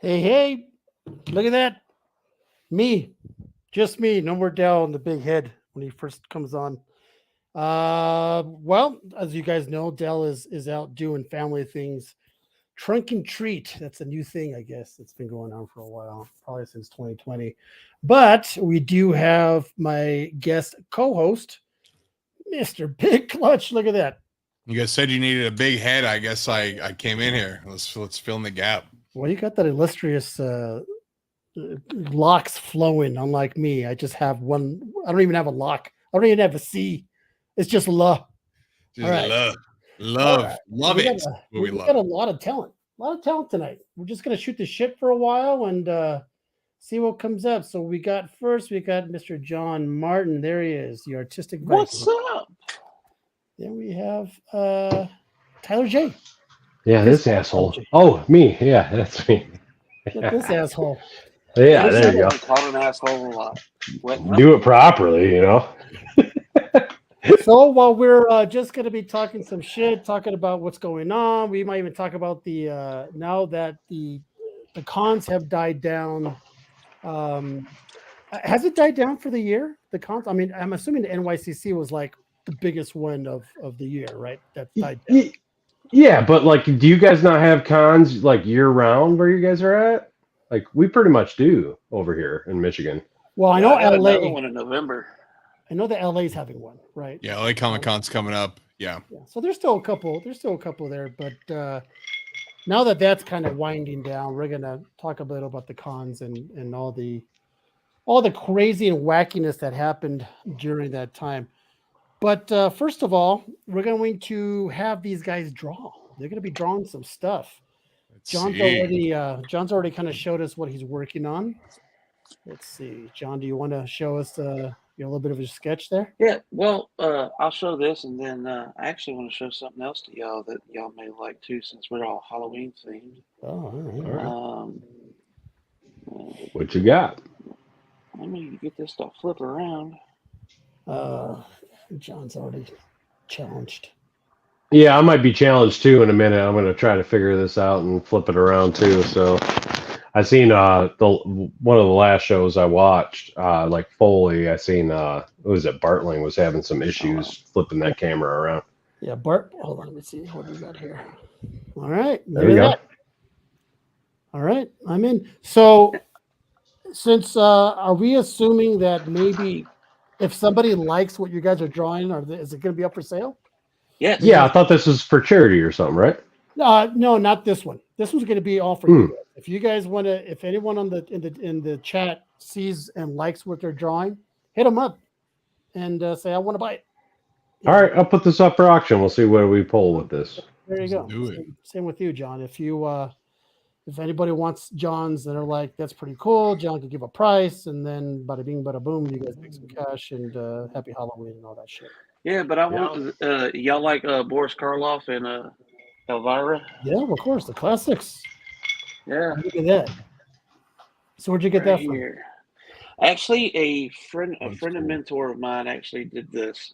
Hey, hey, look at that. Me, just me. No more Dell and the big head when he first comes on. Well, as you guys know, Dell is out doing family things. Trunk and treat. That's a new thing, I guess. It's been going on for a while, probably since 2020. But we do have my guest co-host, Mr. Big Clutch. Look at that. You guys said you needed a big head. I guess I came in here. Let's fill in the gap. Well, you got that illustrious locks flowing, unlike me. I just have one. I don't even have a lock. I don't even have a C. It's just la. Just All right. love We it. we got a lot of talent. A lot of talent tonight. We're just gonna shoot the shit for a while and see what comes up. So we got Mr. John Martin. There he is, the artistic vice. What's up? Then we have Tyler J. Yeah, this asshole. Oh, me. Yeah, that's me. Look at this asshole. Yeah, there you go. Called an asshole a lot. Do it properly, So while we're just going to be talking some shit, talking about what's going on, we might even talk about the now that the cons have died down. Has it died down for the year? The cons? I mean, I'm assuming the NYCC was like the biggest one of the year, right? That died down. Yeah, but like, do you guys not have cons like year round where you guys are at? Like, we pretty much do over here in Michigan. Well, I know LA. Another one in November. I know that LA's having one, right? Yeah, LA Comic Con's coming up. Yeah. So there's still a couple. There, but now that that's kind of winding down, we're gonna talk a little about the cons and all the crazy and wackiness that happened during that time. But first of all, we're going to have these guys draw. They're going to be drawing some stuff. John's already kind of showed us what he's working on. Let's see, John, do you want to show us a little bit of a sketch there? Yeah, well, I'll show this, and then I actually want to show something else to y'all that y'all may like too, since we're all Halloween themed. Oh, all right. What you got? Let me get this to flip around. John's already challenged. Yeah, I might be challenged too in a minute. I'm going to try to figure this out and flip it around too. So I seen one of the last shows I watched, like Foley. I seen what was it? Bartling was having some issues flipping that camera around. Yeah, Bart. Hold on, let me see what we got here. All right, there we go. All right, I'm in. So, since are we assuming that maybe if somebody likes what you guys are drawing, is it going to be up for sale? Yes. Yeah, I thought this was for charity or something, right? No, not this one. This one's going to be all for you guys. If you guys want to, if anyone in the chat sees and likes what they're drawing, hit them up and say I want to buy it. All right, I'll put this up for auction. We'll see where we pull with this. There you go. Same with you, John. If anybody wants John's that are like, that's pretty cool, John could give a price, and then bada bing, bada boom, you guys make some cash and happy Halloween and all that shit. Yeah, but I want y'all like Boris Karloff and Elvira? Yeah, of course, the classics. Yeah. Look at that. So where'd you get that from? Here. Actually, a friend and mentor of mine actually did this.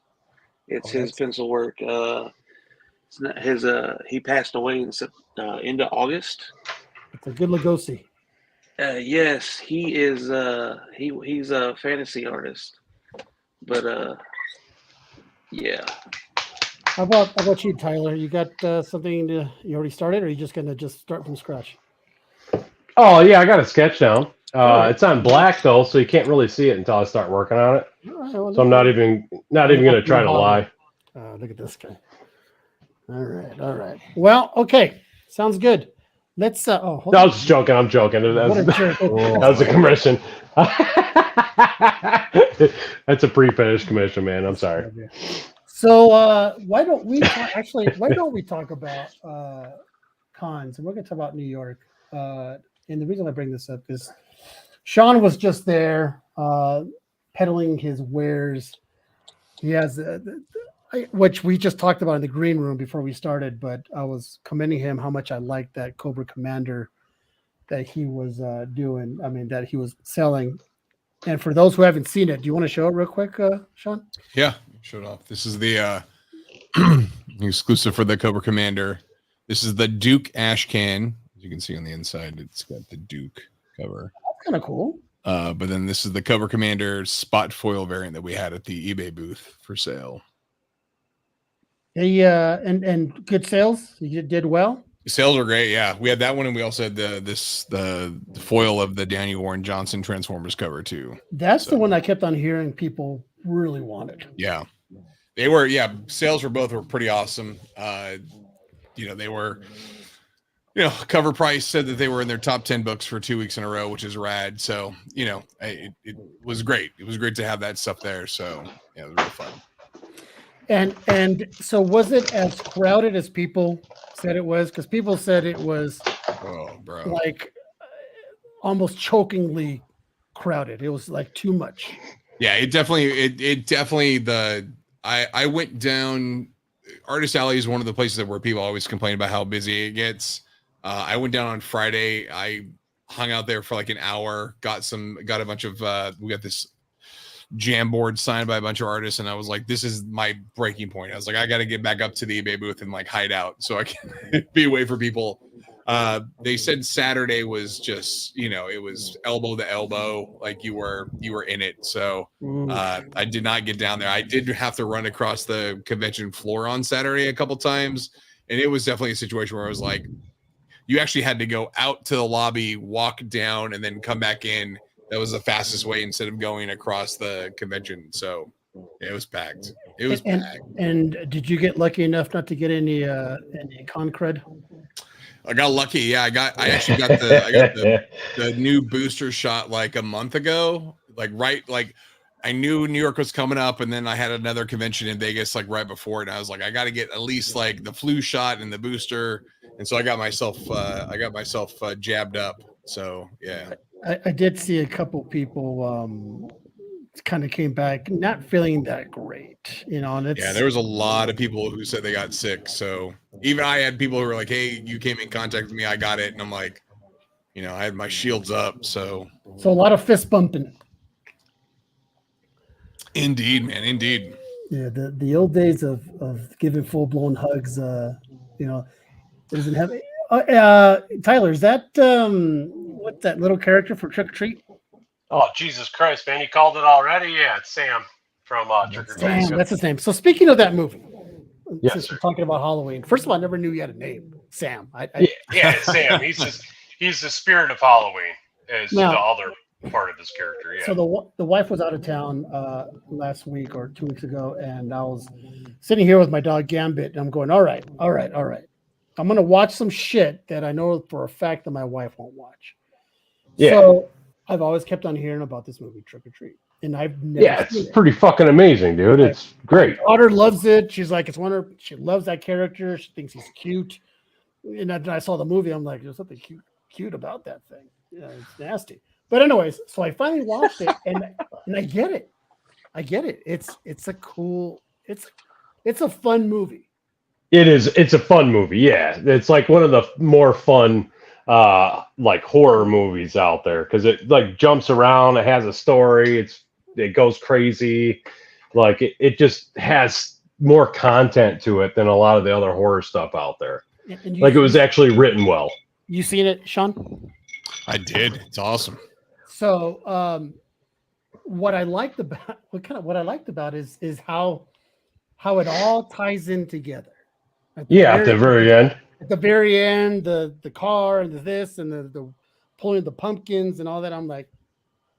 It's his pencil work. It's not his. He passed away in end of August. It's a good Lugosi. Yes, he is. He's a fantasy artist, but yeah. How about you, Tyler? You got something you already started, or are you just gonna start from scratch? Oh yeah, I got a sketch down. It's on black though, so you can't really see it until I start working on it. Right, well, so I'm not even gonna try to lie. Look at this guy. All right. Well, okay, sounds good. Let's. Hold on. I was just joking. I'm joking. That was a commission. That's a pre-finished commission, man. I'm sorry. So why don't we talk about cons? And we're going to talk about New York. And the reason I bring this up is Shawn was just there peddling his wares. He has which we just talked about in the green room before we started, but I was commending him how much I liked that Cobra Commander that he was doing. I mean, that he was selling. And for those who haven't seen it, do you want to show it real quick, Shawn? Yeah, show it off. This is the exclusive for the Cobra Commander. This is the Duke Ashcan As you can see on the inside, it's got the Duke cover. That's kind of cool. But then this is the Cover Commander spot foil variant that we had at the eBay booth for sale. Hey, and good sales. You did well. Sales were great. Yeah, we had that one, and we also had the foil of the Daniel Warren Johnson Transformers cover too. That's the one I kept on hearing people really wanted. Yeah, they were. Yeah, sales for both were pretty awesome. They were. Cover Price said that they were in their top 10 books for 2 weeks in a row, which is rad. So, it was great. It was great to have that stuff there. So, yeah, it was really fun. And so was it as crowded as people said it was? Because people said it was like almost chokingly crowded. It was like too much. Yeah, it definitely I went down. Artist Alley is one of the places where people always complain about how busy it gets. I went down on Friday. I hung out there for like an hour, got a bunch of, we got this jam board signed by a bunch of artists. And I was like, this is my breaking point. I was like, I got to get back up to the eBay booth and like hide out so I can be away from people. They said Saturday was just, it was elbow to elbow. Like you were in it. So, I did not get down there. I did have to run across the convention floor on Saturday a couple times. And it was definitely a situation where I was like, you actually had to go out to the lobby, walk down, and then come back in. That was the fastest way instead of going across the convention. So it was packed. It was packed. And did you get lucky enough not to get any con cred? I got lucky. Yeah, I actually got the new booster shot like a month ago. I knew New York was coming up, and then I had another convention in Vegas like right before it. And I was like, I got to get at least like the flu shot and the booster. And so I got myself jabbed up. So yeah, I did see a couple people kind of came back not feeling that great, And there was a lot of people who said they got sick. So even I had people who were like, "Hey, you came in contact with me, I got it," and I'm like, I had my shields up. So a lot of fist bumping. Indeed, man. Indeed. Yeah, the old days of giving full blown hugs. Doesn't have. Tyler, is that what's that little character for Trick or Treat? Oh, Jesus Christ, man! You called it already? Yeah, it's Sam from Trick or Treat. Sam, that's his name. So speaking of that movie, yes, since we're talking about Halloween, first of all, I never knew you had a name, Sam. Yeah, Sam. He's the spirit of Halloween. Is the other part of this character. Yeah. So the wife was out of town last week or 2 weeks ago, and I was sitting here with my dog Gambit, and I'm going, all right. I'm going to watch some shit that I know for a fact that my wife won't watch. Yeah. So I've always kept on hearing about this movie, Trick or Treat. And I've never seen it. Pretty fucking amazing, dude. It's great. My daughter loves it. She's like, she loves that character. She thinks he's cute. And I saw the movie. I'm like, there's something cute about that thing. Yeah, it's nasty. But anyways, so I finally watched it and I get it. It's a fun movie. It is. It's a fun movie. Yeah. It's like one of the more fun like horror movies out there because it like jumps around. It has a story. It goes crazy. Like it just has more content to it than a lot of the other horror stuff out there. Like it was actually written well. You seen it, Shawn? I did. It's awesome. So what I liked about is how it all ties in together. At the very end. At the very end, the car and this and the pulling the pumpkins and all that. I'm like,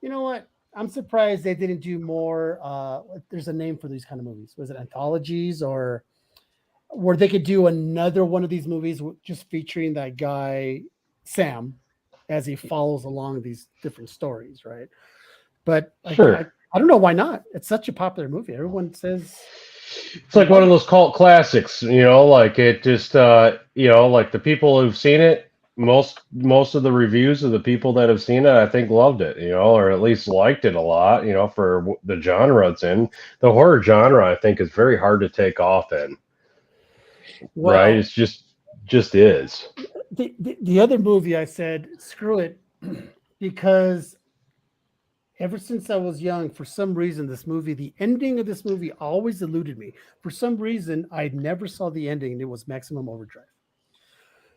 you know what? I'm surprised they didn't do more. There's a name for these kind of movies. Was it anthologies or where they could do another one of these movies just featuring that guy, Sam, as he follows along these different stories, right? But sure. I don't know why not. It's such a popular movie. Everyone says it's like one of those cult classics, like it just like the people who've seen it, most of the reviews of the people that have seen it, I think loved it, or at least liked it a lot, for the genre it's in. The horror genre, I think, is very hard to take off in. Well, right? It's just is. The other movie I said, screw it, because ever since I was young, for some reason, the ending of this movie always eluded me. For some reason, I never saw the ending, and it was Maximum Overdrive.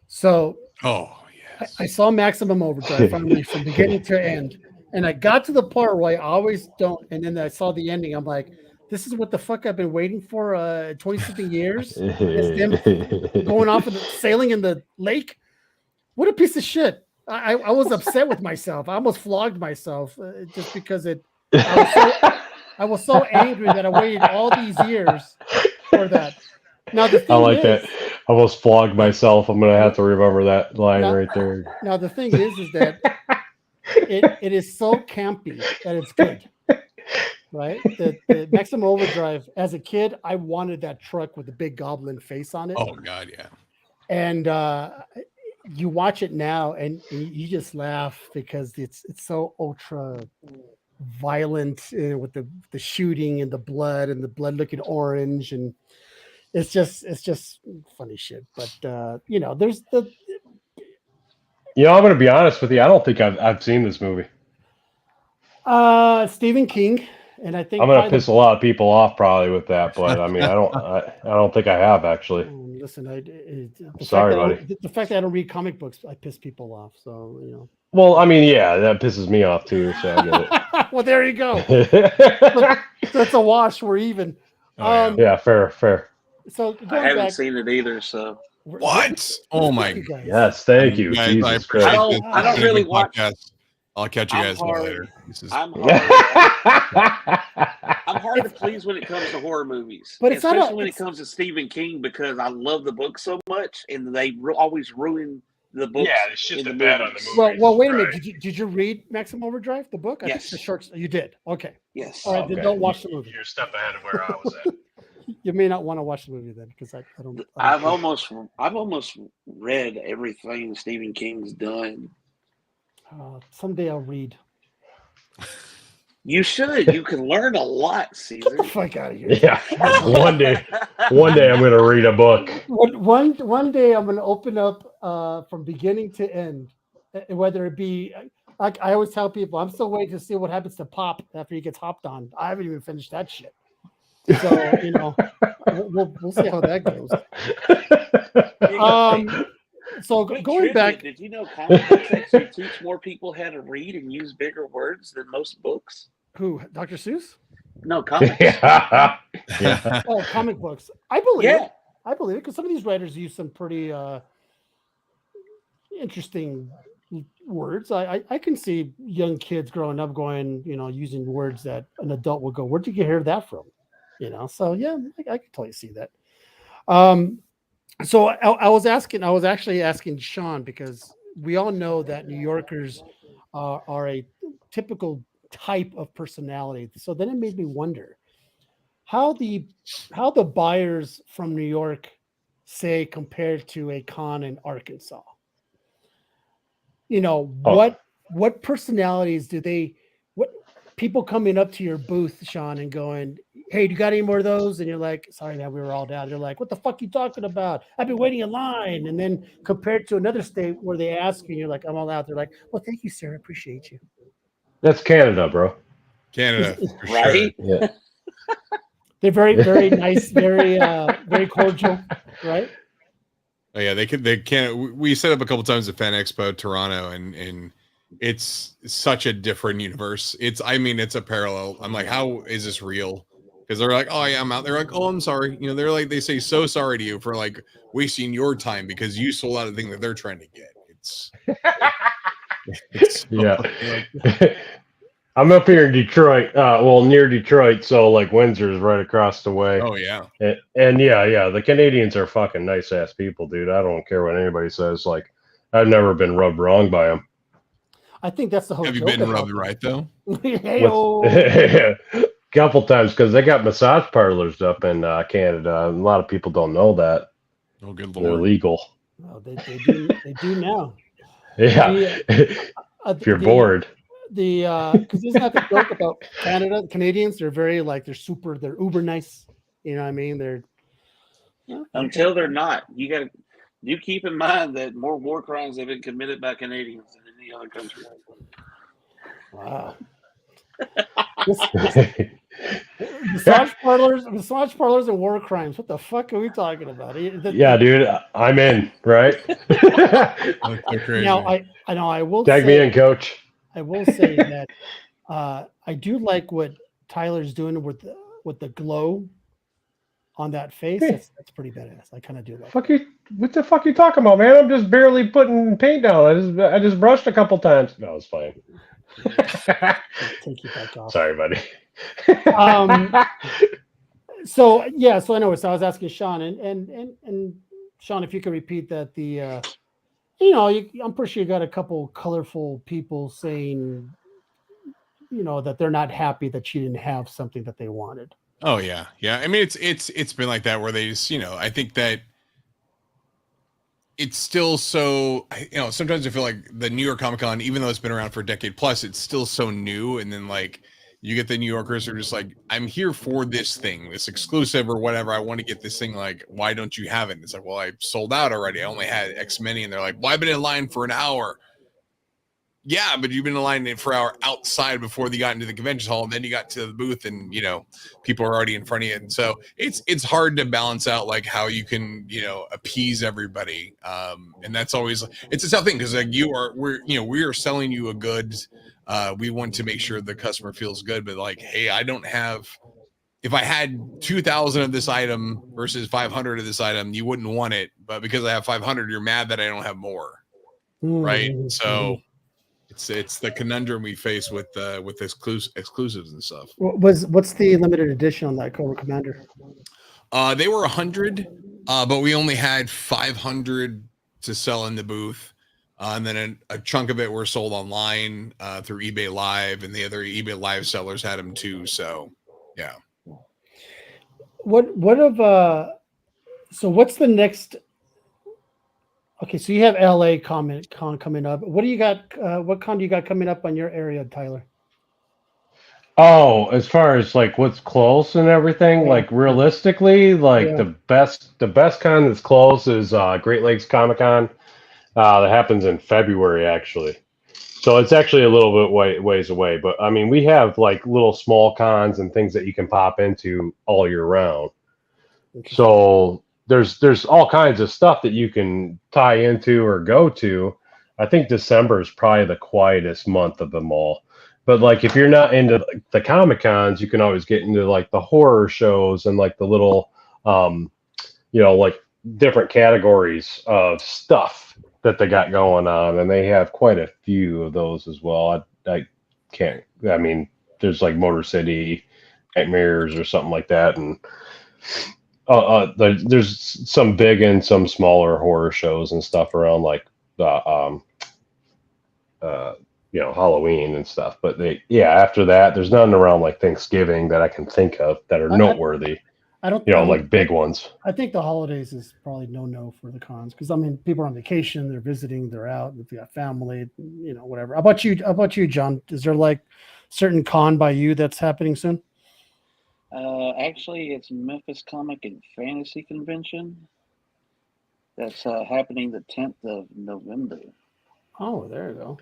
So, I saw Maximum Overdrive finally from beginning to end, and I got to the part where I always don't, and then I saw the ending. I'm like, this is what the fuck I've been waiting for 20-something years. It's them going off and sailing in the lake. What a piece of shit. I was upset with myself. I almost flogged myself just because I was so angry that I waited all these years for that. Now the thing I like is, that. I almost flogged myself. I'm gonna have to remember that line right there. Now the thing is that it is so campy that it's good. Right? The Maximum Overdrive, as a kid, I wanted that truck with the big goblin face on it. Oh God, yeah. And you watch it now and you just laugh because it's so ultra violent with the shooting and the blood looking orange, and it's just funny shit. But there's the I'm gonna be honest with you. I don't think I've seen this movie. Stephen King, and I think I'm gonna piss a lot of people off probably with that, but I mean, I don't think I have actually. Listen, Sorry, buddy. The fact that I don't read comic books, I piss people off. So Well, I mean, yeah, that pisses me off too. So I get it. Well, there you go. That's a wash. We're even. Yeah, fair. So I haven't seen it either. So what? Oh my! Yes, thank you. Guys, Jesus I appreciate Christ. this. I don't really watch. I'll catch you guys later. I'm hard to please when it comes to horror movies, but it's especially when it comes to Stephen King, because I love the book so much, and they always ruin the book. Yeah, it's just a bad on the movie. Well, wait a minute. Did you read Maximum Overdrive, the book? Yes. The shorts. You did. Okay. Yes. All right. Then don't watch the movie. You're a step ahead of where I was at. You may not want to watch the movie then, because I don't. I've almost read everything Stephen King's done. Someday I'll read. You should. You can learn a lot, Caesar. Get the fuck out of here. Yeah. One day I'm going to read a book. One day I'm going to open up from beginning to end, whether it be. Like I always tell people, I'm still waiting to see what happens to Pop after he gets hopped on. I haven't even finished that shit. So we'll see how that goes. So going back, did you know comic books actually teach more people how to read and use bigger words than most books? Who, Dr. Seuss? No, comics. Yeah. Oh, comic books. I believe Yeah. it. I believe it because some of these writers use some pretty interesting words. I can see young kids growing up going, using words that an adult would go, where'd you hear that from? So yeah, I can totally see that. So I was actually asking Shawn, because we all know that New Yorkers are a typical type of personality. So then it made me wonder how the buyers from New York say compared to a con in Arkansas. What personalities what people coming up to your booth, Shawn, and going, hey, do you got any more of those? And you're like, sorry, man, we were all down. They're like, what the fuck you talking about? I've been waiting in line. And then compared to another state where they ask you, you're like, I'm all out. They're like, well, thank you, sir. I appreciate you. That's Canada, bro. Canada, for Right? sure. Yeah. They're very, very nice, very, very cordial, right? Oh yeah, they can't. We set up a couple times at Fan Expo Toronto, and it's such a different universe. It's a parallel. I'm like, how is this real? Because they're like, oh yeah, I'm out. They're like, oh, I'm sorry. They're like, they say so sorry to you for like wasting your time because you sold out of the thing that they're trying to get. It's Yeah. I'm up here in Detroit, near Detroit, so like Windsor's right across the way. Oh yeah. And yeah, the Canadians are fucking nice ass people, dude. I don't care what anybody says. Like, I've never been rubbed wrong by them. I think that's the whole. Have you been rubbed right though? Couple times, because they got massage parlors up in Canada. A lot of people don't know that. Oh, good They're lord. legal. Well, they do now. Yeah. If you're bored. Because isn't that the joke about Canada? The Canadians, they're very they're uber nice. You know what I mean? They're Until they're not. You keep in mind that more war crimes have been committed by Canadians than any other country. wow. Massage parlors, and war crimes. What the fuck are we talking about? Yeah, dude, I'm in. Right? That's so crazy. Now, I will Tag me in, Coach. I will say that I do like what Tyler's doing with the glow on that face. That's pretty badass. I kind of do like. Fuck you! What the fuck you talking about, man? I'm just barely putting paint down. I just brushed a couple times. No, it's fine. Take you back off. Sorry, buddy. So I know. So I was asking Shawn and Shawn, if you could repeat that. I'm pretty sure you got a couple colorful people saying, that they're not happy that you didn't have something that they wanted. Oh yeah. I mean, it's been like that where they just, I think that it's still so, sometimes I feel like the New York Comic Con, even though it's been around for a decade plus, it's still so new. And then like you get the New Yorkers who are just like, I'm here for this thing, this exclusive or whatever. I want to get this thing. Like, why don't you have it? And it's like, well, I sold out already. I only had X many. And they're like, well, I've been in line for an hour. Yeah, but you've been in line for an hour outside before they got into the convention hall, and then you got to the booth, and people are already in front of you, and so it's hard to balance out like how you can appease everybody, and that's always it's a tough thing because like we are selling you a good, we want to make sure the customer feels good, but like, hey, I don't have. If I had 2,000 of this item versus 500 of this item, you wouldn't want it, but because I have 500, you're mad that I don't have more, right? So. It's the conundrum we face with exclusives and stuff. What's the limited edition on that Cobra Commander? They were 100, but we only had 500 to sell in the booth, and then a chunk of it were sold online through eBay Live, and the other eBay Live sellers had them too. So, yeah. So what's the next? Okay, so you have LA Comic Con coming up. What do you got? What con do you got coming up on your area, Tyler? Oh, as far as like what's close and everything, like realistically, like the best con that's close is Great Lakes Comic Con. That happens in February actually. So it's actually a little bit ways away, but I mean we have like little small cons and things that you can pop into all year round. So there's all kinds of stuff that you can tie into or go to. I think December is probably the quietest month of them all. But like if you're not into the Comic Cons, you can always get into like the horror shows and like the little like different categories of stuff that they got going on, and they have quite a few of those as well. I mean there's like Motor City Nightmares or something like that, and there's some big and some smaller horror shows and stuff around like Halloween and stuff. But after that, there's nothing around like Thanksgiving that I can think of that are noteworthy. I don't, like big ones. I think the holidays is probably no for the cons because I mean people are on vacation, they're visiting, they're out. If you got family, whatever. How about you, John? Is there like certain con by you that's happening soon? Actually, it's Memphis Comic and Fantasy Convention. That's happening the 10th of November. Oh, there you go.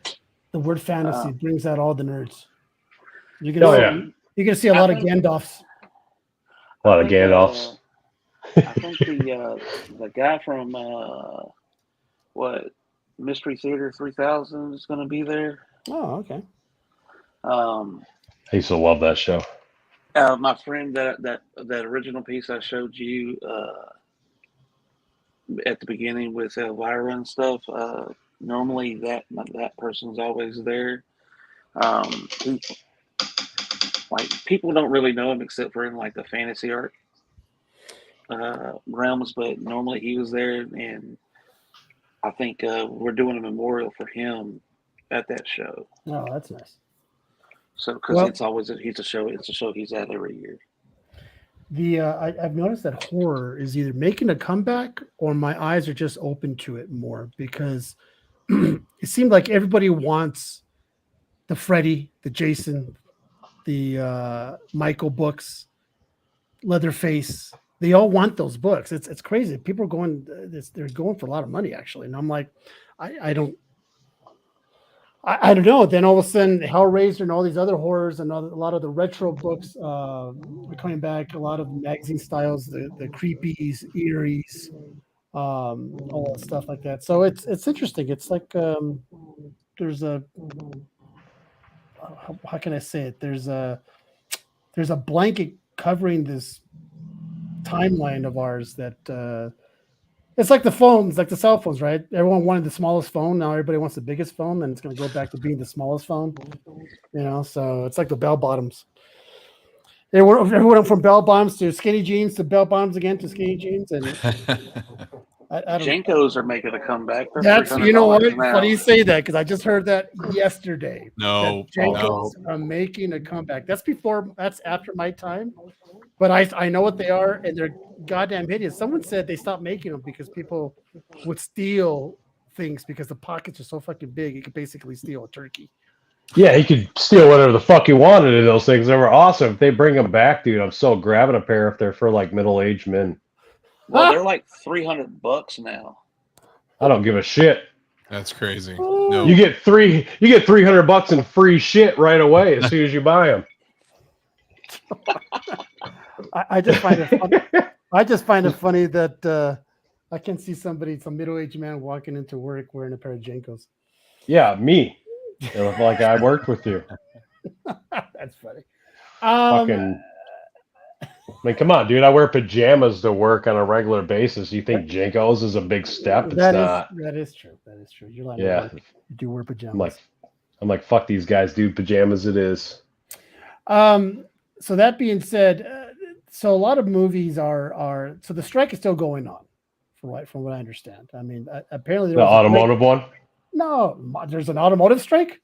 The word fantasy brings out all the nerds. You're gonna see a lot of Gandalfs. A lot of Gandalfs. I think the guy from Mystery Theater 3000 is going to be there. Oh, okay. I used to love that show. My friend, that original piece I showed you at the beginning with Elvira and stuff. Normally that person's always there. People don't really know him except for in like the fantasy art realms, but normally he was there, and I think we're doing a memorial for him at that show. Oh, that's nice. So, because it's a show he's at every year. I've noticed that horror is either making a comeback or my eyes are just open to it more because it seemed like everybody wants the Freddy, the Jason, the Michael books, Leatherface. They all want those books. It's crazy. People are going. They're going for a lot of money actually, and I'm like, I don't know. Then all of a sudden, Hellraiser and all these other horrors and a lot of the retro books are coming back. A lot of magazine styles, the creepies, eerie's, all that stuff like that. So it's interesting. It's like there's a how can I say it? There's a blanket covering this timeline of ours that it's like the phones, like the cell phones, right? Everyone wanted the smallest phone. Now everybody wants the biggest phone, and it's going to go back to being the smallest phone. So it's like the bell bottoms. Everyone went from bell bottoms to skinny jeans to bell bottoms again to skinny jeans, and I don't. Jenkos are making a comeback. That's you know what? Now. Funny you say that because I just heard that yesterday. No, Jenkos are making a comeback. That's after my time, but I know what they are, and they're goddamn hideous. Someone said they stopped making them because people would steal things because the pockets are so fucking big. You could basically steal a turkey. Yeah, he could steal whatever the fuck he wanted in those things. They were awesome. If they bring them back, dude, I'm so grabbing a pair if they're for like middle-aged men. Well, they're like $300 now. I don't give a shit. That's crazy. No. You get $300 in free shit right away as soon as you buy them. I just find it funny. I just find it funny that I can see some middle-aged man walking into work wearing a pair of Jenkos. Yeah, me. It looked like I worked with you. That's funny. Fucking. I mean, come on, dude. I wear pajamas to work on a regular basis. You think Jenkos is a big step? It's not. That is true. That is true. You're like, yeah. You do wear pajamas. I'm like, fuck these guys, dude. Pajamas it is. So that being said, so a lot of movies are so the strike is still going on, from what I understand. I mean, apparently The automotive one. No, there's an automotive strike.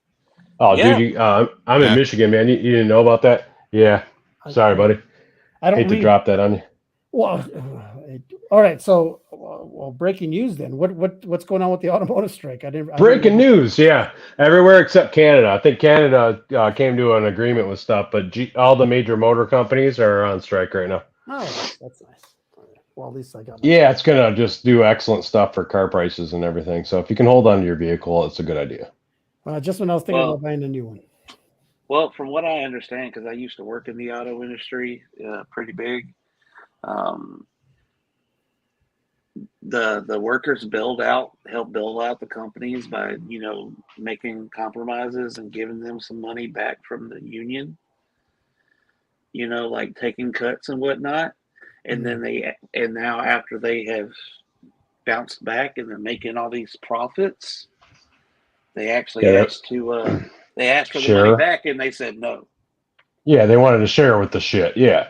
Oh, Yeah. dude, I'm in Michigan, man. You didn't know about that? Yeah. Sorry, buddy. I don't hate to drop that on you. Well, all right. So, breaking news then. What's going on with the automotive strike? Breaking news, yeah. Everywhere except Canada. I think Canada came to an agreement with stuff, but all the major motor companies are on strike right now. Oh, that's nice. Well, at least I got. Yeah, it's gonna just do excellent stuff for car prices and everything. So if you can hold on to your vehicle, it's a good idea. Just when I was thinking about buying a new one. Well, from what I understand, because I used to work in the auto industry, pretty big. The workers help build out the companies by making compromises and giving them some money back from the union. Like taking cuts and whatnot, and then now after they have bounced back and they're making all these profits, they actually asked for the money back, and they said no. Yeah, they wanted to share with the shit. Yeah.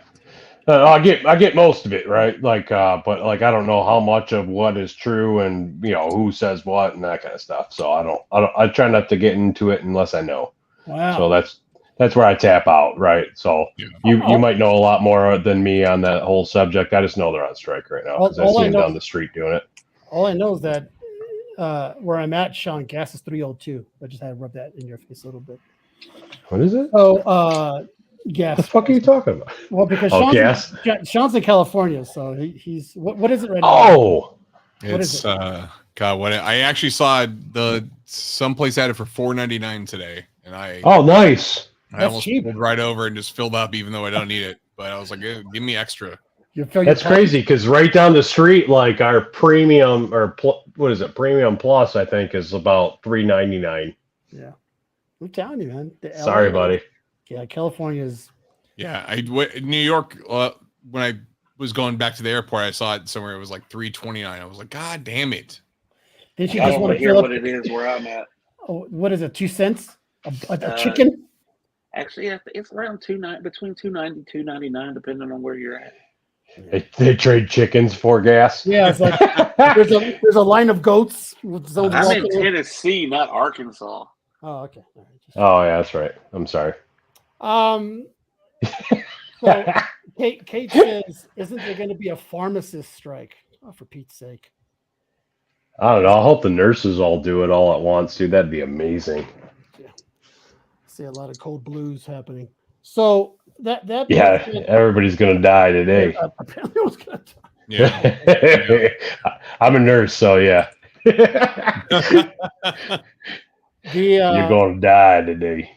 I get most of it, right? Like, but like I don't know how much of what is true, and who says what and that kind of stuff. So I try not to get into it unless I know. Wow. So that's where I tap out, right? So you might know a lot more than me on that whole subject. I just know they're on strike right now because I see them down the street doing it. All I know is that where I'm at, Sean, gas is $3.02. I just had to rub that in your face a little bit. What is it? Oh, gas. What the fuck are you talking about? Well, because Sean's in California, so he's what is it right now? Oh, it's God, what I actually saw someplace had it for $4.99 today, and I nice. I almost pulled right over and just filled up, even though I don't need it. But I was like, give me extra. That's crazy because right down the street, like our premium Premium Plus, I think is about $3.99. Yeah, I'm telling you, man. Sorry, buddy. Yeah, California is. Yeah, New York. When I was going back to the airport, I saw it somewhere. It was like $3.29. I was like, God damn it! Didn't you I just don't want to hear fill what up? it is where I'm at. Oh, what is it? 2 cents? A chicken? Actually, it's around between $2.90 $2.99, depending on where you're at. They trade chickens for gas. Yeah, it's like there's a line of goats. I'm in Tennessee, not Arkansas. Oh, okay. Oh, yeah, that's right. I'm sorry. So Kate says, isn't there going to be a pharmacist strike? Oh, for Pete's sake. I don't know. I hope the nurses all do it all at once, dude. That'd be amazing. Yeah. See a lot of cold blues happening. So that everybody's gonna die today. Yeah, apparently, I was gonna die. Yeah. I'm a nurse, so yeah. You're gonna die today.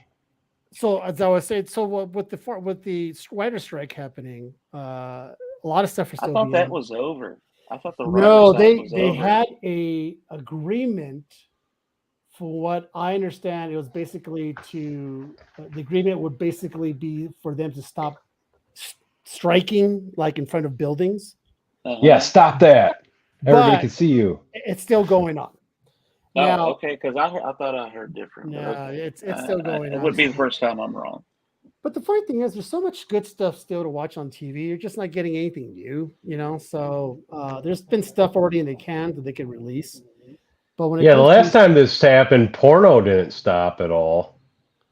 So as I was saying, so with the writer strike happening, a lot of stuff is I still thought being. that was over. I thought the No, writer strike was they over. had a agreement. For what I understand, it was basically the agreement would basically be for them to stop striking, like in front of buildings. Yeah, stop that. Everybody But can see you. it's still going on. Oh, Now, okay. Because I thought I heard different. no, But okay. it's still going It on. would be the first time I'm wrong. But the funny thing is, there's so much good stuff still to watch on TV. You're just not getting anything new, you know. So there's been stuff already in the can that they can release. But when it Yeah, the comes last time this happened, porno didn't stop at all.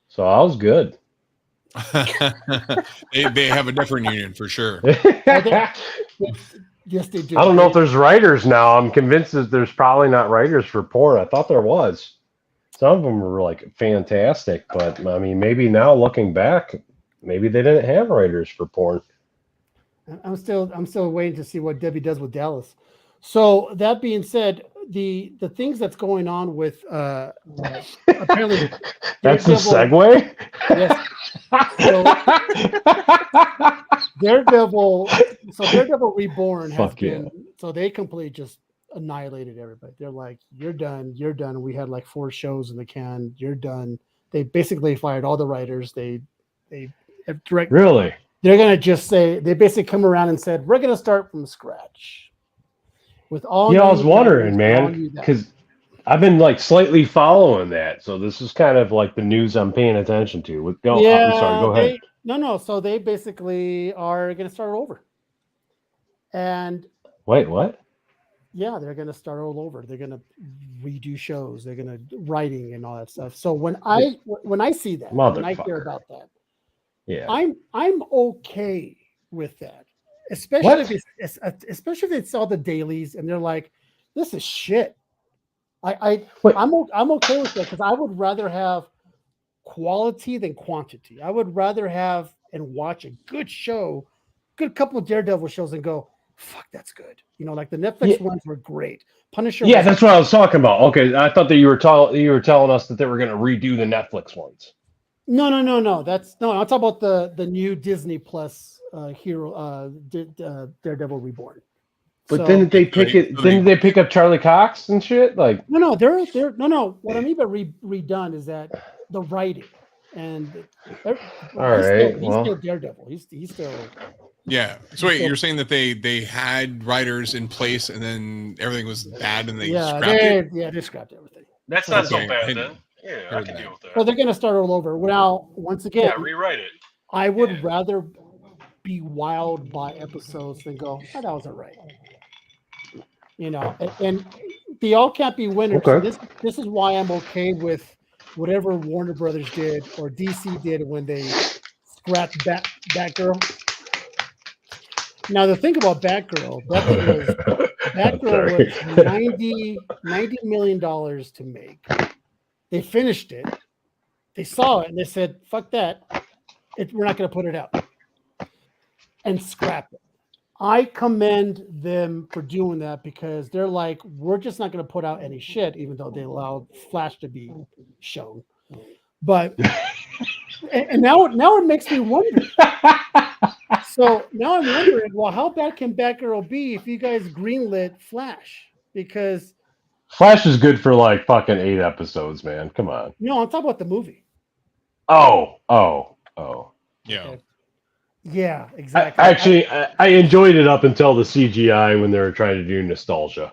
So I was good. they have a different union for sure. Yes, they do. I don't know if there's writers now. I'm convinced that there's probably not writers for porn. I thought there was. Some of them were like fantastic, but I mean, maybe now looking back, maybe they didn't have writers for porn. I'm still waiting to see what Debbie does with Dallas. So that being said, the things that's going on with apparently That's a segue. Yes. So Daredevil Reborn has been so they completely just annihilated everybody. They're like, you're done. We had like 4 shows in the can. You're done. They basically fired all the writers. They Really? They're gonna just say they basically come around and said we're gonna start from scratch. With all I was wondering, man, because I've been like slightly following that. So this is kind of like the news I'm paying attention to. I'm sorry, go ahead. No. So they basically are going to start over. And wait, what? Yeah, they're going to start all over. They're going to redo shows. They're going to writing and all that stuff. So when I see that, when I hear about that, yeah, I'm okay with that. Especially if it's all the dailies and they're like, this is shit. I'm okay with that because I would rather have quality than quantity. I would rather have and watch a good show, good couple of Daredevil shows and go, fuck, that's good. You know, like the Netflix ones were great. Punisher. Yeah, that's what I was talking about. Okay, I thought that you were telling us that they were going to redo the Netflix ones. No. I'm talking about the new Disney Plus Daredevil Reborn. But didn't they pick it? Didn't they pick up Charlie Cox and shit? Like they're What I mean by redone is that the writing and he's still Daredevil. He's still. Yeah. So wait, you're saying that they had writers in place and then everything was bad and they scrapped it? Yeah, they scrapped everything. That's not so bad then. Yeah, I can deal with that. So they're going to start all over. Now, once again, rewrite it. I would rather be wowed by episodes than go, oh, that was all right. You know, and they all can't be winners. Okay. So this is why I'm okay with whatever Warner Brothers did or DC did when they scrapped Batgirl. Now the thing about Batgirl was $90 million to make. They finished it. They saw it and they said, "Fuck that! We're not going to put it out," and scrap it. I commend them for doing that because they're like, we're just not going to put out any shit, even though they allowed Flash to be shown. But and now it makes me wonder. So now I'm wondering, well, how bad can Batgirl be if you guys greenlit Flash? Because Flash is good for like fucking 8 episodes, man. Come on. No, I'm talking about the movie. Oh. Yeah. Yeah, exactly. I enjoyed it up until the CGI when they were trying to do nostalgia.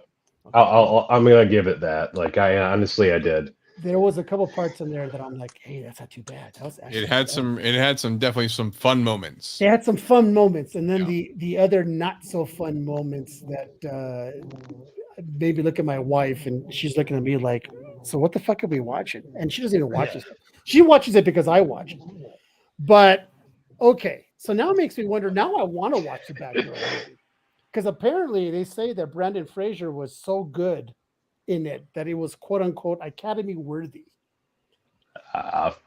I'm gonna give it that. Like I did. There was a couple parts in there that I'm like, hey, that's not too bad. That was actually it had definitely some fun moments. They had some fun moments, and then the other not so fun moments that maybe look at my wife and she's looking at me like, so what the fuck are we watching? And she doesn't even watch this. She watches it because I watch it. But okay, so now it makes me wonder. Now I want to watch the Batgirl movie because apparently they say that Brendan Fraser was so good in it that it was quote unquote Academy worthy.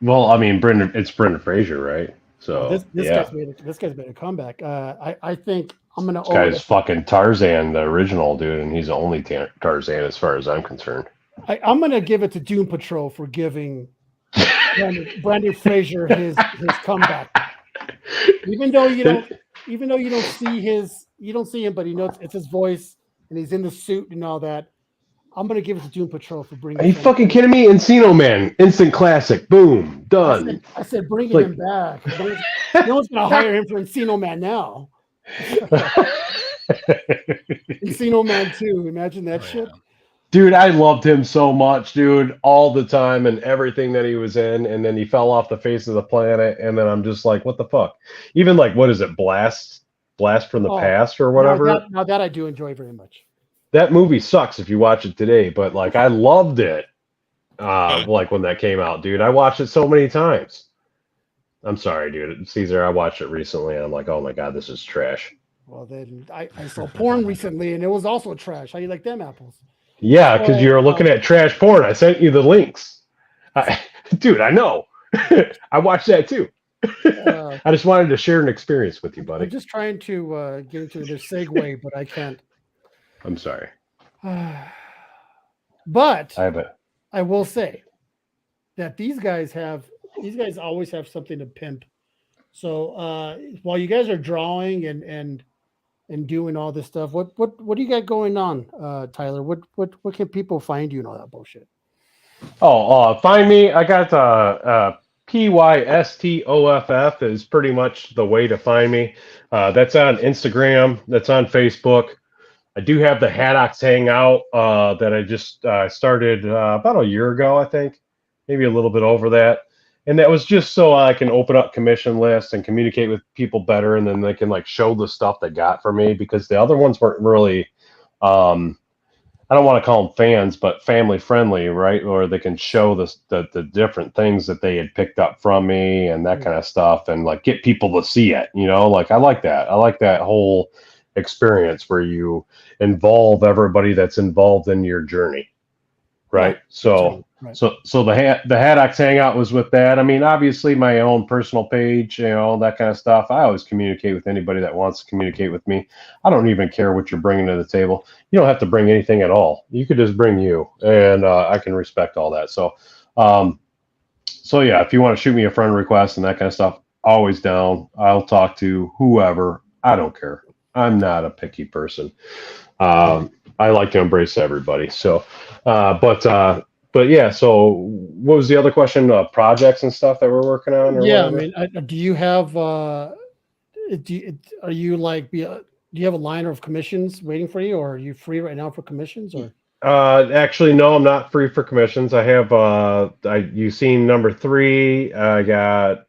Well, I mean, it's Brendan Fraser, right? So this guy's made a comeback. I think I'm gonna. This guy's fucking Tarzan, the original dude, and he's the only Tarzan as far as I'm concerned. I'm gonna give it to Doom Patrol for giving Brandon Fraser his comeback. Even though you don't see him, but you know it's his voice and he's in the suit and all that. I'm gonna give it to Doom Patrol for bringing. Are you fucking kidding me? Encino Man, instant classic, boom, done. I said bringing him back. No one's gonna hire him for Encino Man now. Encino Man 2, imagine that shit. Dude, I loved him so much, dude, all the time and everything that he was in, and then he fell off the face of the planet, and then I'm just like, what the fuck? Even like, what is it, Blast from the Past or whatever? Now that I do enjoy very much. That movie sucks if you watch it today, but like I loved it. Like when that came out, dude. I watched it so many times. I'm sorry, dude. Caesar, I watched it recently, and I'm like, oh my god, this is trash. Well, then I saw porn recently, and it was also trash. How do you like them apples? Yeah, because you're looking at trash porn. I sent you the links. Dude, I know. I watched that too. I just wanted to share an experience with you, buddy. I'm just trying to get into the segue, but I can't. I'm sorry. But I will say that these guys always have something to pimp. So while you guys are drawing and doing all this stuff, what do you got going on, Tyler? What can people find you and all that bullshit? Find me. I got PYSTOFF is pretty much the way to find me. That's on Instagram. That's on Facebook. I do have the Haddox Hangout that I just started about a year ago, I think, maybe a little bit over that. And that was just so I can open up commission lists and communicate with people better, and then they can like show the stuff they got for me, because the other ones weren't really, I don't want to call them fans, but family friendly, right? Or they can show the different things that they had picked up from me and that kind of stuff, and like get people to see it, you know? Like I like that. I like that whole experience where you involve everybody that's involved in your journey, right? Yeah. So the Haddox Hangout was with that. I mean, obviously my own personal page, you know, that kind of stuff. I always communicate with anybody that wants to communicate with me. I don't even care what you're bringing to the table. You don't have to bring anything at all. You could just bring you, and I can respect all that. So yeah, if you want to shoot me a friend request and that kind of stuff, always down. I'll talk to whoever. I don't care. I'm not a picky person. I like to embrace everybody. So, but yeah. So, what was the other question? Projects and stuff that we're working on? Or yeah, whatever? I mean, do you have? Do you have a line of commissions waiting for you, or are you free right now for commissions? Or actually, no, I'm not free for commissions. I have you seen number 3. I got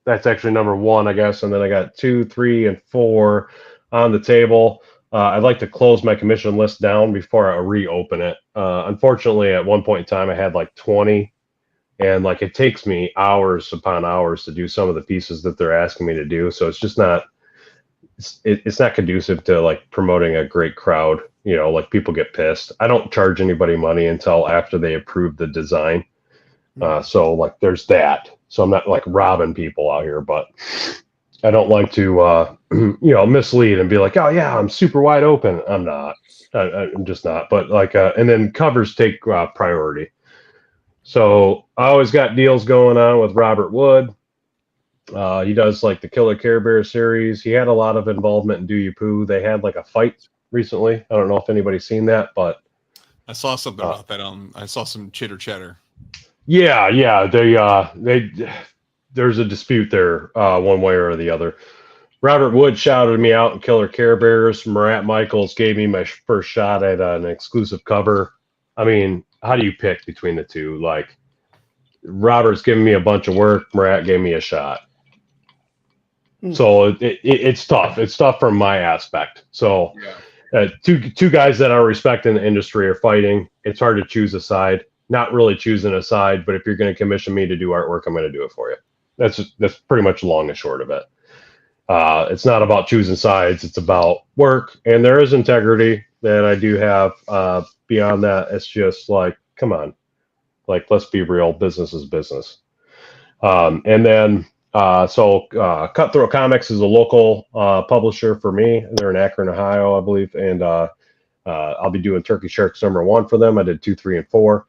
that's actually number 1, I guess, and then I got 2, 3, and 4 on the table. I'd like to close my commission list down before I reopen it. Unfortunately, at one point in time, I had like 20, and like it takes me hours upon hours to do some of the pieces that they're asking me to do. So it's just not, it's not conducive to like promoting a great crowd. You know, like people get pissed. I don't charge anybody money until after they approve the design. So like there's that. So I'm not like robbing people out here, but I don't like to, mislead and be like, oh yeah, I'm super wide open. I'm not. I'm just not. But like, and then covers take priority. So I always got deals going on with Robert Wood. He does like the Killer Care Bear series. He had a lot of involvement in Do You Poo. They had like a fight recently. I don't know if anybody's seen that, but I saw something about that. I saw some chitter chatter. Yeah. There's a dispute there, one way or the other. Robert Wood shouted me out in Killer Care Bears. Marat Michaels gave me my first shot at an exclusive cover. I mean, how do you pick between the two? Like, Robert's giving me a bunch of work. Marat gave me a shot. So it's tough. It's tough from my aspect. So two guys that I respect in the industry are fighting. It's hard to choose a side. Not really choosing a side, but if you're going to commission me to do artwork, I'm going to do it for you. That's pretty much long and short of it. It's not about choosing sides. It's about work, and there is integrity that I do have. Beyond that, it's just like, come on, like, let's be real. Business is business. And then, Cutthroat Comics is a local publisher for me. They're in Akron, Ohio, I believe. And I'll be doing Turkey Sharks #1 for them. I did 2, 3, and 4.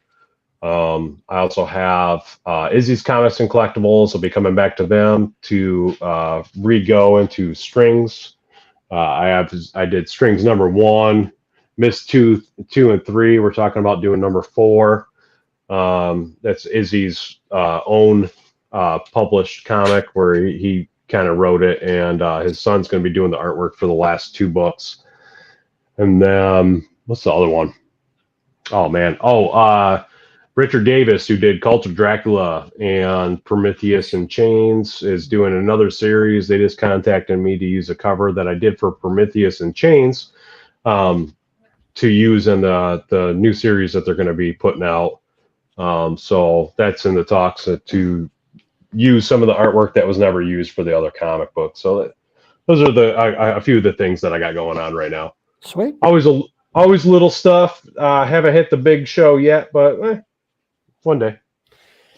I also have Izzy's Comics and Collectibles. I'll be coming back to them to re-go into Strings. I did Strings #1, missed 2, 2, and 3. We're talking about doing #4. That's Izzy's own published comic where he kind of wrote it, and his son's going to be doing the artwork for the last 2 books. And then what's the other one? Oh man, Richard Davis, who did Cult of Dracula and Prometheus in Chains, is doing another series. They just contacted me to use a cover that I did for Prometheus in Chains to use in the new series that they're going to be putting out. So that's in the talks to use some of the artwork that was never used for the other comic book. So those are a few of the things that I got going on right now. Sweet. Always little stuff. Haven't hit the big show yet, but one day.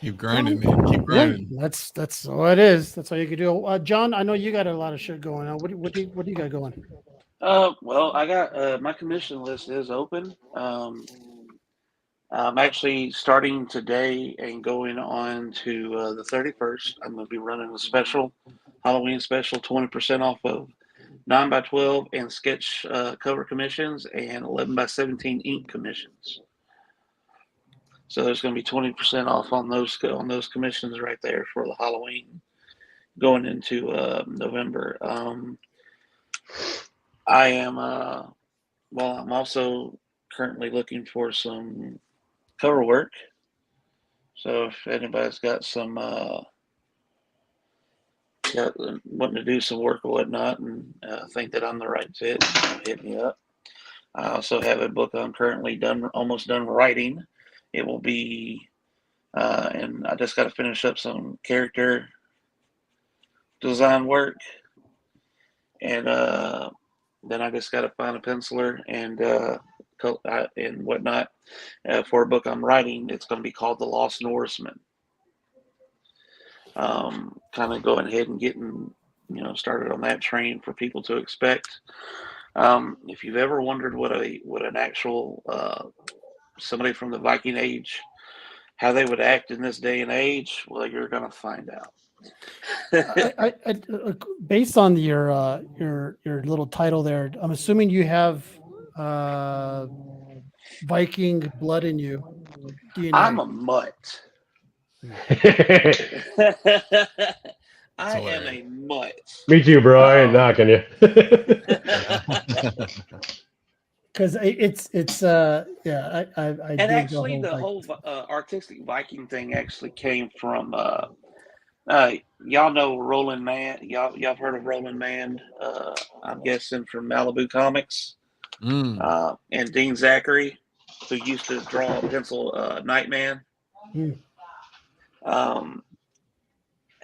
Keep grinding, man. Keep grinding. Yeah, that's all it is. That's all you can do. John, I know you got a lot of shit going on. What do you got going? Well, I got my commission list is open. I'm actually starting today and going on to the 31st. I'm going to be running a special Halloween special, 20% off of 9x12 and sketch cover commissions and 11x17 ink commissions. So there's going to be 20% off on those commissions right there for the Halloween going into November. I am I'm also currently looking for some cover work. So if anybody's got some wanting to do some work or whatnot and think that I'm the right fit, hit me up. I also have a book I'm currently almost done writing. It will be, and I just got to finish up some character design work, and then I just got to find a penciler and whatnot for a book I'm writing. It's going to be called The Lost Norseman. Kind of going ahead and getting started on that train for people to expect. If you've ever wondered what an actual somebody from the Viking Age, how they would act in this day and age, well, you're going to find out. I based on your little title there, I'm assuming you have Viking blood in you. DNA. I'm a mutt. I am a mutt. Me too, bro. I ain't knocking you. Because it's I and actually the whole artistic Viking thing actually came from y'all know Roland Mann. Y'all have heard of Roland Mann? I'm guessing from Malibu Comics. And Dean Zachary, who used to draw pencil Nightman.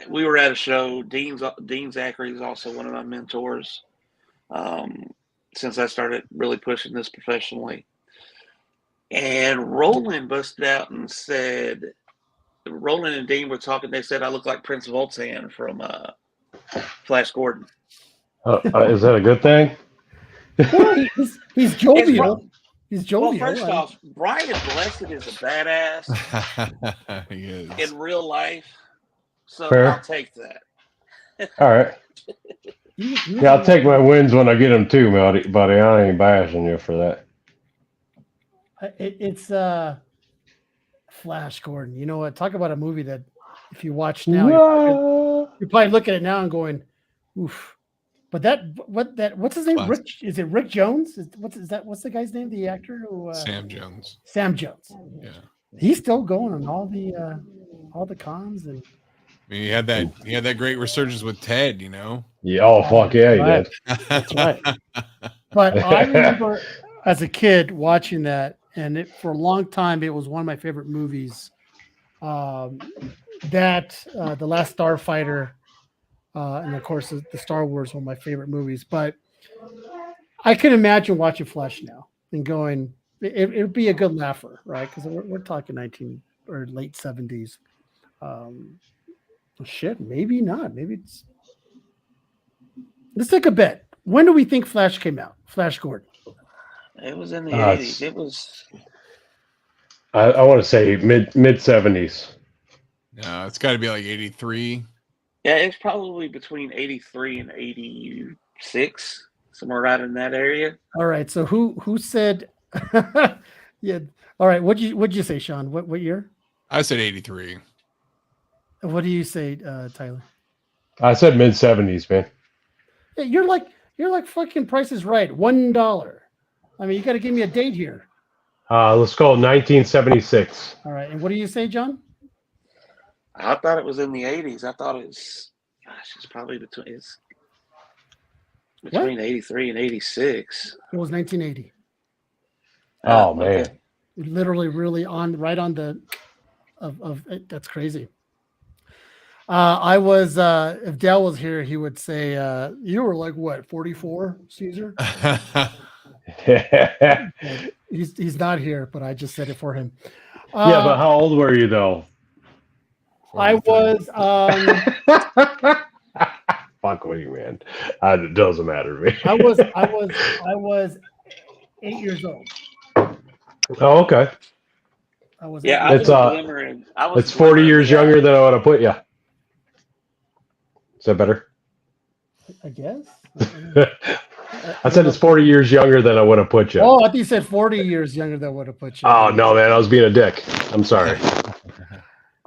We were at a show. Dean Zachary is also one of my mentors. Since I started really pushing this professionally. And Roland busted out and said, Roland and Dean were talking, they said I look like Prince Voltan from Flash Gordon. Is that a good thing? Well, he's jovial. He's jovial. Well, first off, Brian Blessed is a badass He is. in real life. So Fair. I'll take that. All right. Yeah, I'll take my wins when I get them too, buddy. I ain't bashing you for that. It's Flash Gordon. You know what? Talk about a movie that if you watch now, you're probably looking at it now and going, "Oof." But what's his name? Is it Rick Jones? What's the guy's name? The actor who? Sam Jones. Sam Jones. Yeah. He's still going on all the cons and. I mean, he had that great resurgence with Ted, Yeah, oh fuck yeah, he right. did. That's right. But I remember as a kid watching that, and for a long time it was one of my favorite movies. The Last Starfighter, and of course the Star Wars, one of my favorite movies. But I can imagine watching Flash now and going, it would be a good laugher, right? Because we're talking 19 or late 70s. Shit, maybe not. Maybe it's. Let's take a bet. When do we think Flash came out? Flash Gordon. It was in the 80s. It was. I want to say mid 70s. No, it's got to be like 83. Yeah, it's probably between 83 and 86, somewhere right in that area. All right. So who said? Yeah. All right. What'd you say, Sean? What year? I said 83. What do you say, Tyler? I said mid 70s, man. Yeah, you're like fucking Price is Right. $1. I mean, you got to give me a date here. Let's call it 1976. All right. And what do you say, John? I thought it was in the 80s. I thought it's probably between 83 and 86. It was 1980. Oh man. Okay. Literally, really right on the of that's crazy. I was if Dale was here, he would say you were like what 44, Caesar. He's not here, but I just said it for him. Yeah, but how old were you though? I was fuck with you, man. It doesn't matter to me. I was 8 years old. Oh, okay. I was it's 40 years younger than I would have put you. Is that better? I guess. I said it's 40 years younger than I would have put you. Oh, I thought you said 40 years younger than I would have put you. Oh no, man, I was being a dick. I'm sorry.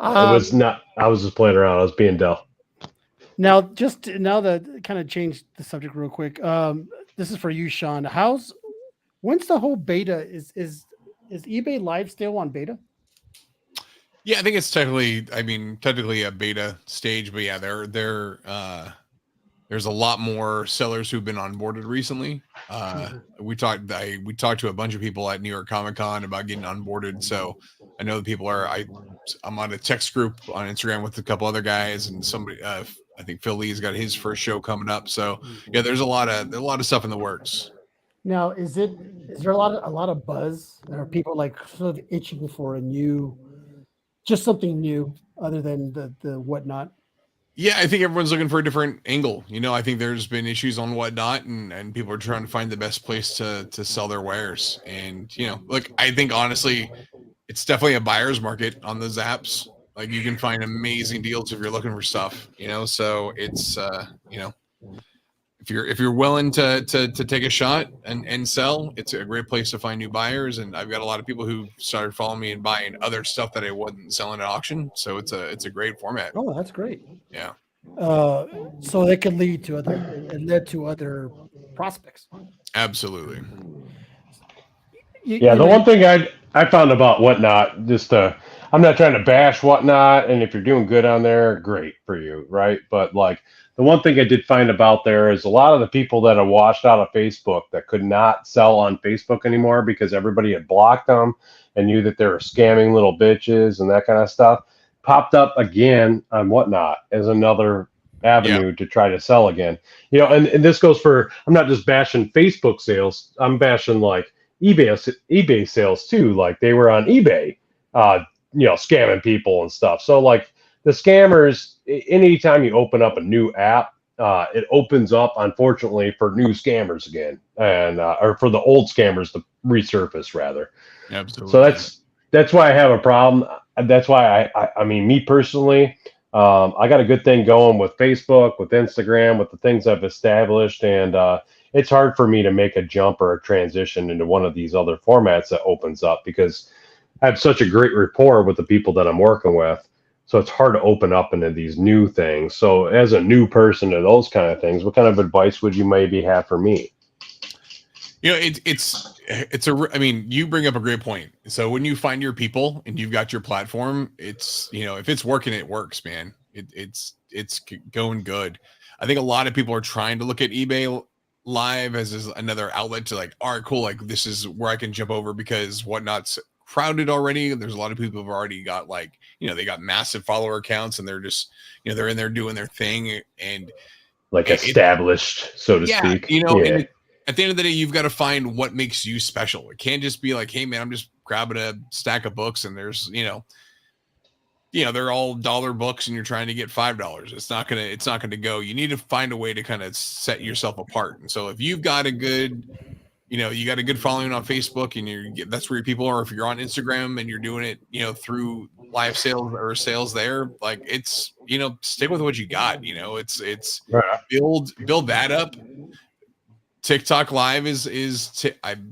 It was not. I was just playing around. I was being Dell. Now that kind of changed the subject real quick. This is for you, Sean. When's the whole beta? Is eBay Live still on beta? Yeah, I think it's technically a beta stage, but yeah, there's a lot more sellers who've been onboarded recently. We talked to a bunch of people at New York Comic Con about getting onboarded. So I know the people I'm on a text group on Instagram with a couple other guys, and somebody, I think Phil Lee's got his first show coming up. So yeah, there's a lot of stuff in the works. Now, is there a lot of buzz? Are people like sort of itching for just something new other than the Whatnot? Yeah, I think everyone's looking for a different angle. I think there's been issues on Whatnot, and people are trying to find the best place to sell their wares. And look, I think honestly, it's definitely a buyer's market on those apps. Like you can find amazing deals if you're looking for stuff. So it's if you're willing to take a shot and sell, it's a great place to find new buyers. And I've got a lot of people who started following me and buying other stuff that I wasn't selling at auction. So it's a great format. Oh, that's great. Yeah. So it can lead to other prospects. Absolutely. The one thing I found about Whatnot, I'm not trying to bash Whatnot, and if you're doing good on there, great for you, right? But like the one thing I did find about there is a lot of the people that are washed out of Facebook that could not sell on Facebook anymore because everybody had blocked them and knew that they were scamming little bitches and that kind of stuff, popped up again on Whatnot as another avenue to try to sell again. And this goes for, I'm not just bashing Facebook sales, I'm bashing like eBay sales too. Like they were on eBay, scamming people and stuff. So like the scammers, anytime you open up a new app, it opens up, unfortunately, for new scammers again, and or for the old scammers to resurface rather. Absolutely. So that's why I have a problem. That's why I mean, me personally, I got a good thing going with Facebook, with Instagram, with the things I've established, and it's hard for me to make a jump or a transition into one of these other formats that opens up because I have such a great rapport with the people that I'm working with. So it's hard to open up into these new things. So as a new person to those kind of things, what kind of advice would you maybe have for me? I mean, you bring up a great point. So when you find your people and you've got your platform, it's, if it's working, it works, man. It's going good. I think a lot of people are trying to look at eBay Live as another outlet to like, all right, cool. Like this is where I can jump over because Whatnot's crowded already. There's a lot of people who've already got like, they got massive follower accounts and they're just, they're in there doing their thing and like established, so to speak. And at the end of the day, you've got to find what makes you special. It can't just be like, hey man, I'm just grabbing a stack of books and there's, they're all dollar books and you're trying to get $5. It's not gonna go. You need to find a way to kind of set yourself apart. And so if you've got a good, you got a good following on Facebook and that's where your people are. If you're on Instagram and you're doing it, through live sales or sales there, like it's, stick with what you got, it's Right. build that up. TikTok Live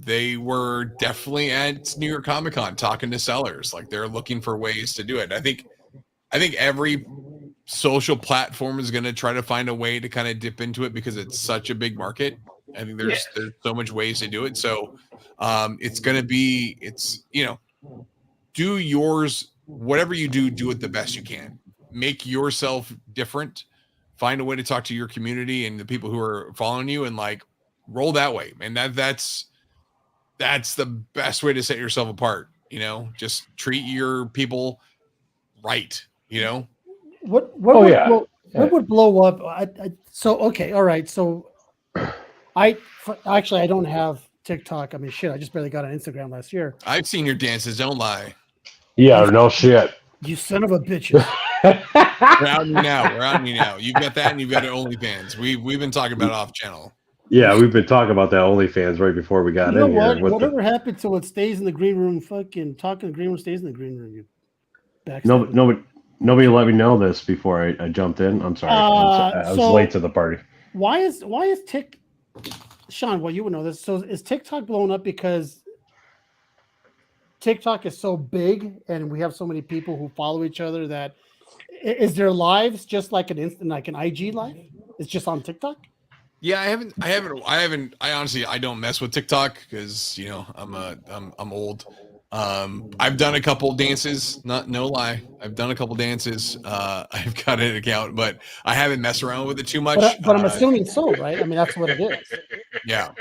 they were definitely at New York Comic Con talking to sellers. Like they're looking for ways to do it. I think every social platform is going to try to find a way to kind of dip into it because it's such a big market. I think there's so much ways to do it. So it's going to be, do yours, whatever you do it the best you can. Make yourself different. Find a way to talk to your community and the people who are following you and like roll that way. And that's the best way to set yourself apart. Just treat your people right. What would blow up? Okay, all right. So I don't have TikTok. I mean, shit, I just barely got on Instagram last year. I've seen your dances. Don't lie. Yeah, no shit. You son of a bitches. We're out on you now. You've got that and you've got an OnlyFans. We've been talking about off channel. Yeah, we've been talking about that OnlyFans right before we got in here. Whatever happened to what stays in the green room, fucking talking in the green room stays in the green room. Nobody let me know this before I jumped in. I'm sorry. I was late to the party. Why is Shawn, well, you would know this. So is TikTok blowing up because TikTok is so big and we have so many people who follow each other that is their lives just like an IG live? It's just on TikTok? Yeah, I honestly don't mess with TikTok because I'm old. I've done a couple dances, no lie. I've done a couple dances. I've got an account, but I haven't messed around with it too much. But I'm assuming so, right? I mean, that's what it is. Yeah.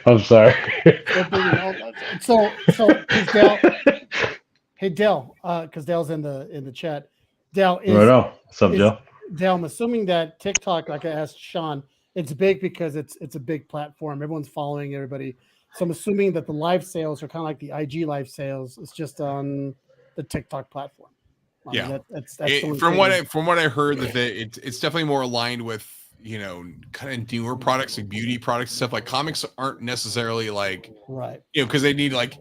I'm sorry. So hey Dale, because Dale's in the chat. Dale is. What's up, Dale? Dale, I'm assuming that TikTok, like I asked Shawn, it's big because it's a big platform. Everyone's following everybody. So I'm assuming that the live sales are kind of like the IG live sales. It's just on the TikTok platform. That's from what I heard that it's definitely more aligned with kind of newer products like beauty products and stuff. Like comics aren't necessarily like right, because they need like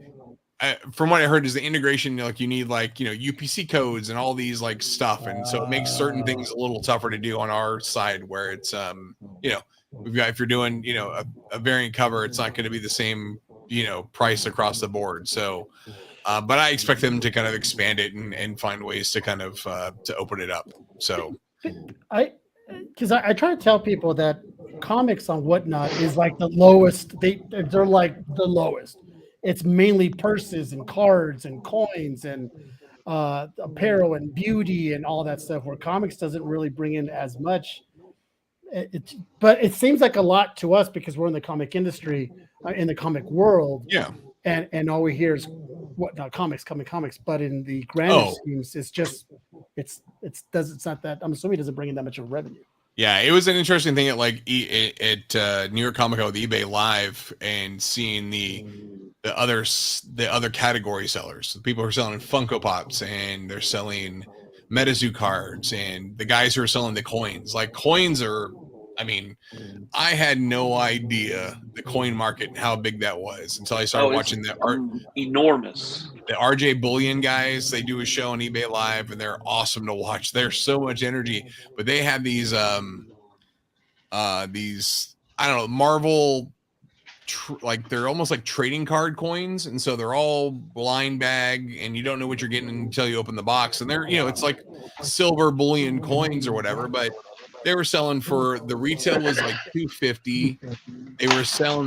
from what I heard is the integration, like you need like UPC codes and all these like stuff, and so it makes certain things a little tougher to do on our side where it's we've got, if you're doing a variant cover, it's not going to be the same price across the board. So but I expect them to kind of expand it and find ways to kind of to open it up. So because I try to tell people that comics on Whatnot is like the lowest. They're like the lowest. It's mainly purses and cards and coins and apparel and beauty and all that stuff, where comics doesn't really bring in as much. But it seems like a lot to us because we're in the comic industry, in the comic world. Yeah. And all we hear is comics. But in the grander schemes, it's not that. I'm assuming it doesn't bring in that much of revenue. Yeah, it was an interesting thing at New York Comic Con with eBay Live and seeing the other category sellers, the people who are selling Funko Pops and they're selling MetaZoo cards, and the guys who are selling the coins. Like coins are, I mean, I had no idea the coin market and how big that was until I started watching enormous. The RJ Bullion guys. They do a show on eBay Live and they're awesome to watch. There's so much energy, but they have these I don't know, Marvel like they're almost like trading card coins, and so they're all blind bag and you don't know what you're getting until you open the box, and they're it's like silver bullion coins or whatever, but they were selling for, the retail was like $250.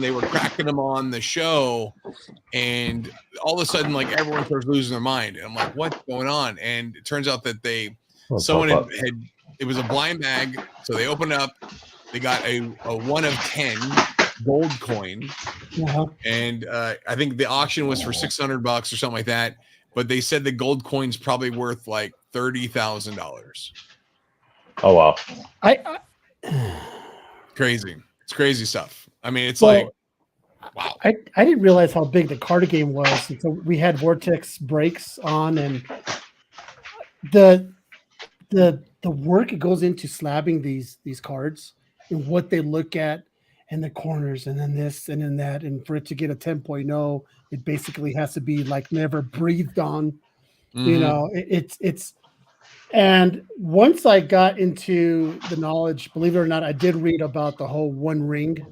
They were cracking them on the show, and all of a sudden like everyone starts losing their mind, and I'm like, what's going on? And it turns out that someone had it was a blind bag, so they opened up, they got a 1 of 10 gold coin, and I think the auction was for $600 or something like that, but they said the gold coin's probably worth like $30,000. Oh wow! Crazy. It's crazy stuff. I mean, it's like wow. I didn't realize how big the card game was until we had Vortex breaks on, and the the work it goes into slabbing these cards and what they look at and the corners and then this and then that, and for it to get a 10.0, it basically has to be like never breathed on. You know, it's and once I got into the knowledge, believe it or not, I did read about the whole One Ring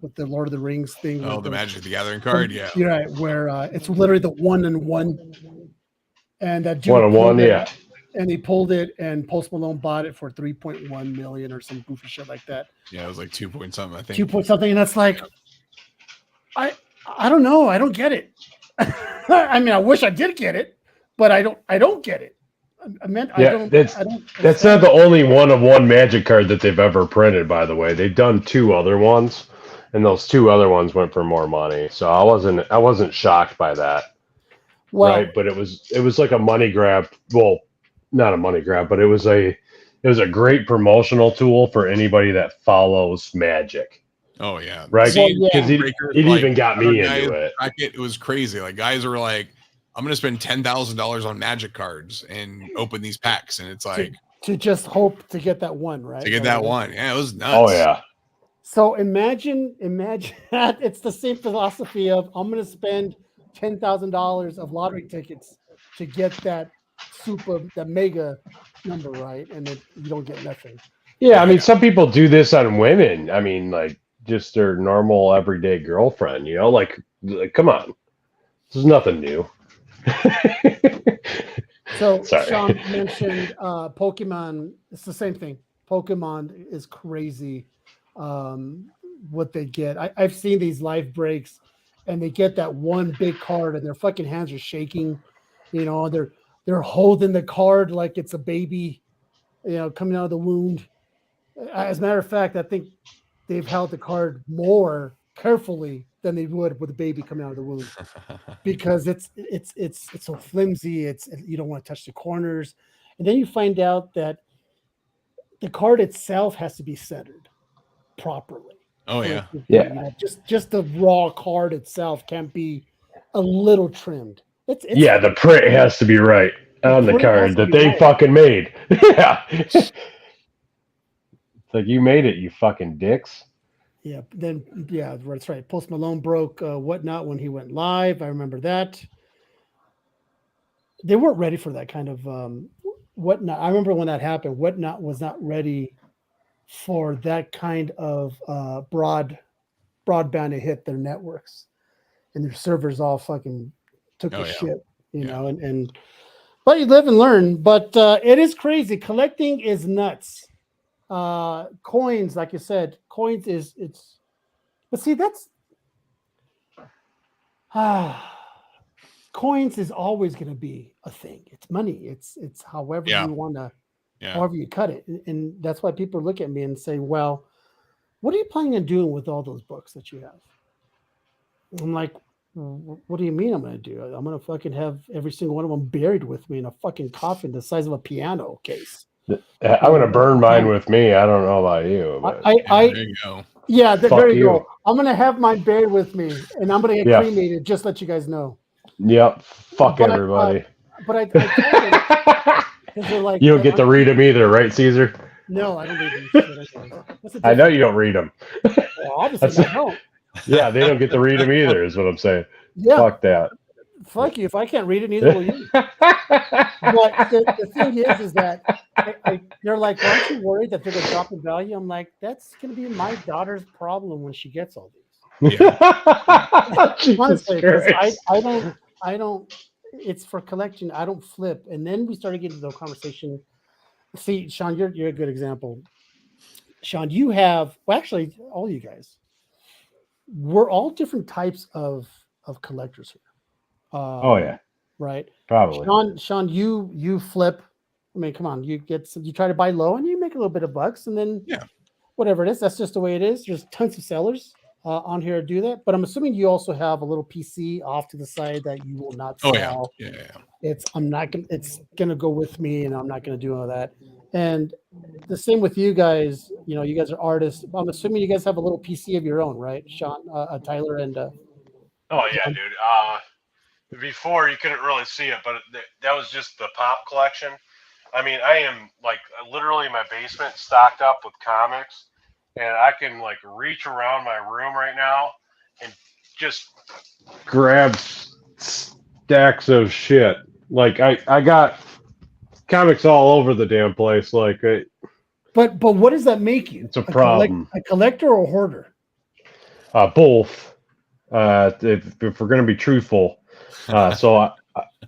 with the Lord of the Rings thing. Oh, the Magic the Gathering card, yeah. You're right, where it's literally the 1-in-1, and that dude 1-on-1, yeah. And he pulled it, and Post Malone bought it for 3.1 million or some goofy shit like that. Yeah, it was like 2 point something, I think. 2 point something, and that's like, I don't know, I don't get it. I mean, I wish I did get it, but I don't get it. That's not the only 1-of-1 Magic card that they've ever printed, by the way. They've done 2 other ones, and those 2 other ones went for more money. So I wasn't shocked by that. Well, right? But it was like a money grab. Well, not a money grab, but it was a great promotional tool for anybody that follows Magic. Oh yeah, right. Because it even got me into it. It was crazy. Like guys were like, I'm going to spend $10,000 on Magic cards and open these packs. And it's like to just hope to get that one, right? To get that one. Yeah, it was nuts. Oh, yeah. So imagine that it's the same philosophy of I'm going to spend $10,000 of lottery tickets to get that that mega number, right? And then you don't get nothing. Yeah, I mean, some people do this on women. I mean, like just their normal everyday girlfriend, you know, like come on. This is nothing new. So Shawn mentioned Pokemon. It's the same thing. Pokemon is crazy. What they get. I've seen these live breaks, and they get that one big card, and their fucking hands are shaking. You know, they're holding the card like it's a baby, you know, coming out of the wound. As a matter of fact, I think they've held the card more carefully than they would with a baby coming out of the womb, because it's so flimsy. You don't want to touch the corners, and then you find out that the card itself has to be centered properly. Oh yeah, You know, just the raw card itself can't be a little trimmed. It's the print has to be right on the card that they fucking made. Yeah, it's like you made it, you fucking dicks. Yeah, that's right. Post Malone broke Whatnot when he went live. I remember that. They weren't ready for that kind of Whatnot. I remember when that happened. Whatnot was not ready for that kind of broadband to hit their networks, and their servers all fucking took a shit, you know. But you live and learn. But it is crazy. Collecting is nuts. Coins, like you said, but see, that's coins is always going to be a thing. It's money. It's however you want to, however you cut it. And that's why people look at me and say, well, what are you planning on doing with all those books that you have? I'm like, what do you mean I'm going to do? I'm going to fucking have every single one of them buried with me in a fucking coffin the size of a piano case. I'm going to burn mine with me. I don't know about you. But. There you go. Yeah, there you go. I'm going to have mine buried with me, and I'm going to get cremated, just let you guys know. Yep. Fuck everybody. But I told them, they're like, you don't get to read them either, right, Caesar? No, I don't read them. I know you don't read them. Well, obviously I don't. Yeah, they don't get to read them either, is what I'm saying. Yeah. Fuck that. Fuck you. If I can't read it, neither will you. But the thing is that they're like, aren't you worried that they're going to drop in value? I'm like, that's going to be my daughter's problem when she gets all these. Yeah. Honestly, I don't, it's for collection. I don't flip. And then we started getting into the conversation. See, Shawn, you're a good example. Shawn, you have, well, actually, all you guys, we're all different types of collectors here. Oh yeah, right. Probably. Shawn, you flip. I mean, come on, you try to buy low and you make a little bit of bucks, and then whatever it is, that's just the way it is. There's tons of sellers on here to do that, but I'm assuming you also have a little PC off to the side that you will not sell. Oh yeah. It's gonna go with me, and I'm not gonna do all that. And the same with you guys. You know, you guys are artists. I'm assuming you guys have a little PC of your own, right, Shawn, Tyler, and. Oh yeah, dude. Before you couldn't really see it, but that was just the pop collection. I mean, I am like literally my basement stocked up with comics, and I can like reach around my room right now and just grab stacks of shit. Like I got comics all over the damn place. Like, But what does that make you? it's a problem. A collector or a hoarder? Both. If we're gonna be truthful, so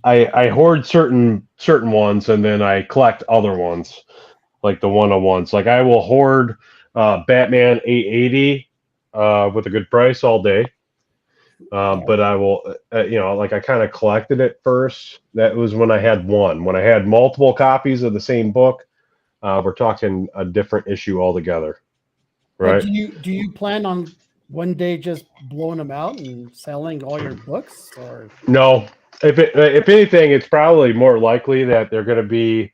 I hoard certain ones, and then I collect other ones, like the one-on-ones. Like I will hoard Batman 880 with a good price all day. But I will, like I kind of collected it first. That was when I had one. When I had multiple copies of the same book, we're talking a different issue altogether, right? Do you plan on one day just blowing them out and selling all your books, or No. If anything, it's probably more likely that they're going to be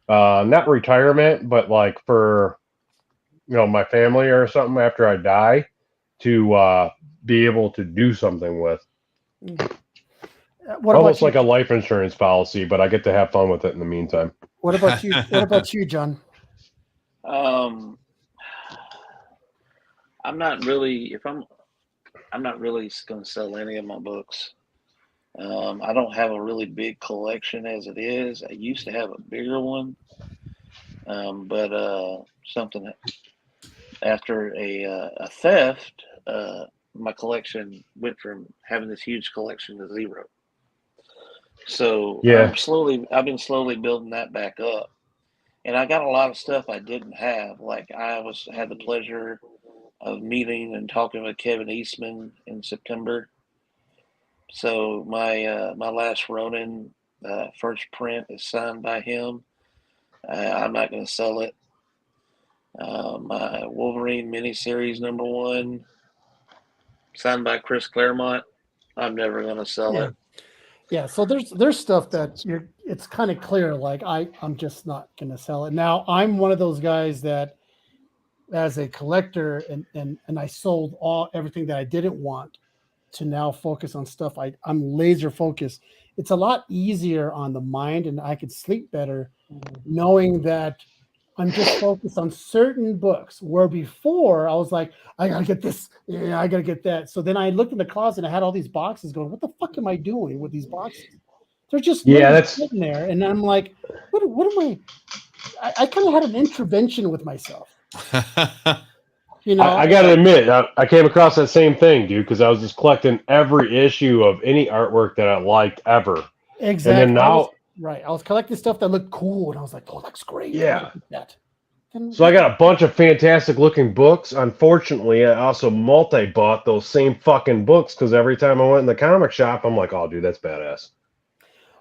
not retirement, but like for my family or something after I die to be able to do something with. Almost like a life insurance policy, but I get to have fun with it in the meantime. What about you? What about you, John? I'm not really going to sell any of my books. I don't have a really big collection as it is. I used to have a bigger one, but something after a theft, my collection went from having this huge collection to zero. So yeah, I've been slowly building that back up, and I got a lot of stuff I didn't have. Like I had the pleasure of meeting and talking with Kevin Eastman in September. So my last Ronin first print is signed by him. I'm not going to sell it. My Wolverine miniseries #1, signed by Chris Claremont. I'm never going to sell it. Yeah, so there's stuff that it's kind of clear, like I'm just not going to sell it. Now, I'm one of those guys that as a collector and I sold everything that I didn't want to now focus on stuff I'm laser focused. It's a lot easier on the mind, and I could sleep better knowing that I'm just focused on certain books, where before I was like, I gotta get this, I gotta get that. So then I looked in the closet and I had all these boxes going, what the fuck am I doing with these boxes? They're just sitting there. And I'm like, what am I kind of had an intervention with myself. I got to admit, I came across that same thing, dude, because I was just collecting every issue of any artwork that I liked ever. Exactly. And then now, I was collecting stuff that looked cool, and I was like, oh, that's great. Yeah. So I got a bunch of fantastic looking books. Unfortunately, I also multi-bought those same fucking books because every time I went in the comic shop, I'm like, oh, dude, that's badass.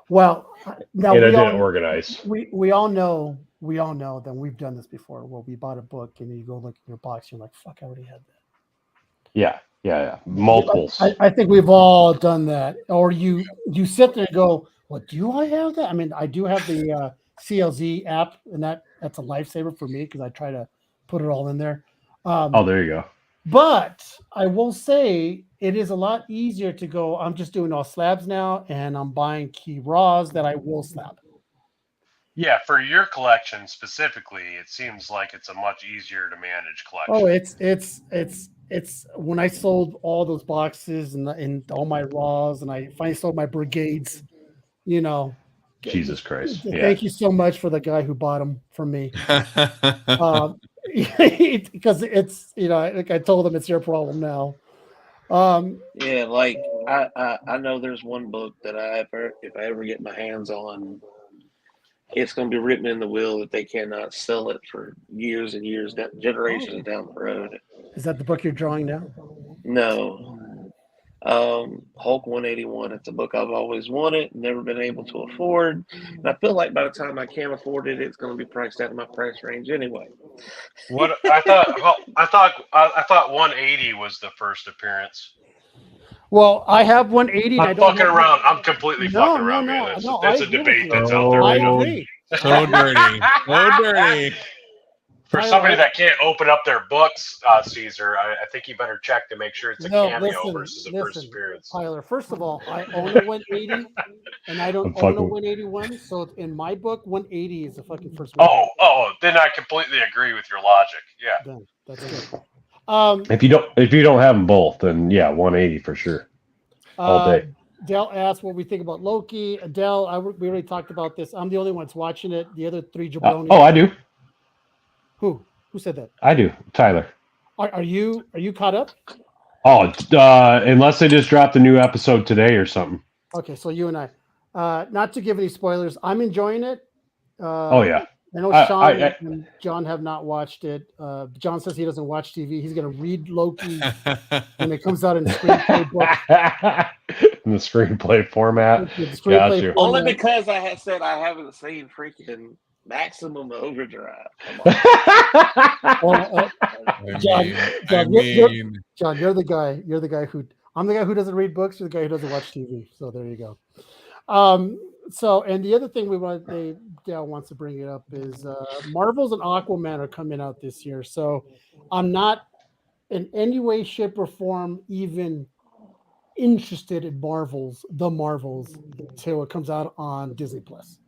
Well, now and I didn't organize. We all know that we've done this before, where we bought a book and you go look in your box, you're like, fuck, I already had that. Yeah. Multiples. I think we've all done that. Or you sit there and go, well, do I have that? I mean, I do have the CLZ app, and that's a lifesaver for me because I try to put it all in there. There you go. But I will say it is a lot easier to go, I'm just doing all slabs now, and I'm buying key raws that I will slab. Yeah, for your collection specifically, it seems like it's a much easier to manage collection. Oh, it's when I sold all those boxes and all my raws, and I finally sold my brigades, Jesus Christ. Thank you so much for the guy who bought them from me. Because it's, like I told him, it's your problem now. Like I know there's one book that if I ever get my hands on, it's going to be written in the will that they cannot sell it for years and years, generations down the road. Is that the book you're drawing now? No. Hulk 181. It's a book I've always wanted, never been able to afford. And I feel like by the time I can afford it, it's going to be priced out of my price range anyway. What I thought 180 was the first appearance. Well, I have 180. I'm fucking around. I'm completely fucking around. That's a debate that's out there. I agree. So dirty. So dirty. For somebody that can't open up their books, Caesar, I think you better check to make sure it's a cameo versus a first appearance. Tyler, first of all, I own a 180, and I don't own a 181. So in my book, 180 is the fucking first one. Then I completely agree with your logic. Yeah, then that's good. If you don't have them both, then yeah, 180 for sure. All day. Dell asked what we think about Loki. Adele, we already talked about this. I'm the only one that's watching it. The other three jabronis. I do. Who said that? I do. Tyler. Are you caught up? Unless they just dropped a new episode today or something. Okay, so you and I. Not to give any spoilers, I'm enjoying it. Yeah. I know Shawn and John have not watched it. John says he doesn't watch TV. He's going to read Loki when it comes out in the screenplay book. In the screenplay format. Only because I had said I haven't seen freaking Maximum Overdrive. John, you're the guy. You're the guy who. I'm the guy who doesn't read books. You're the guy who doesn't watch TV. So there you go. So, and the other thing Dale wants to bring it up is Marvels and Aquaman are coming out this year. So I'm not in any way, shape, or form even interested in the Marvels, until it comes out on Disney Plus.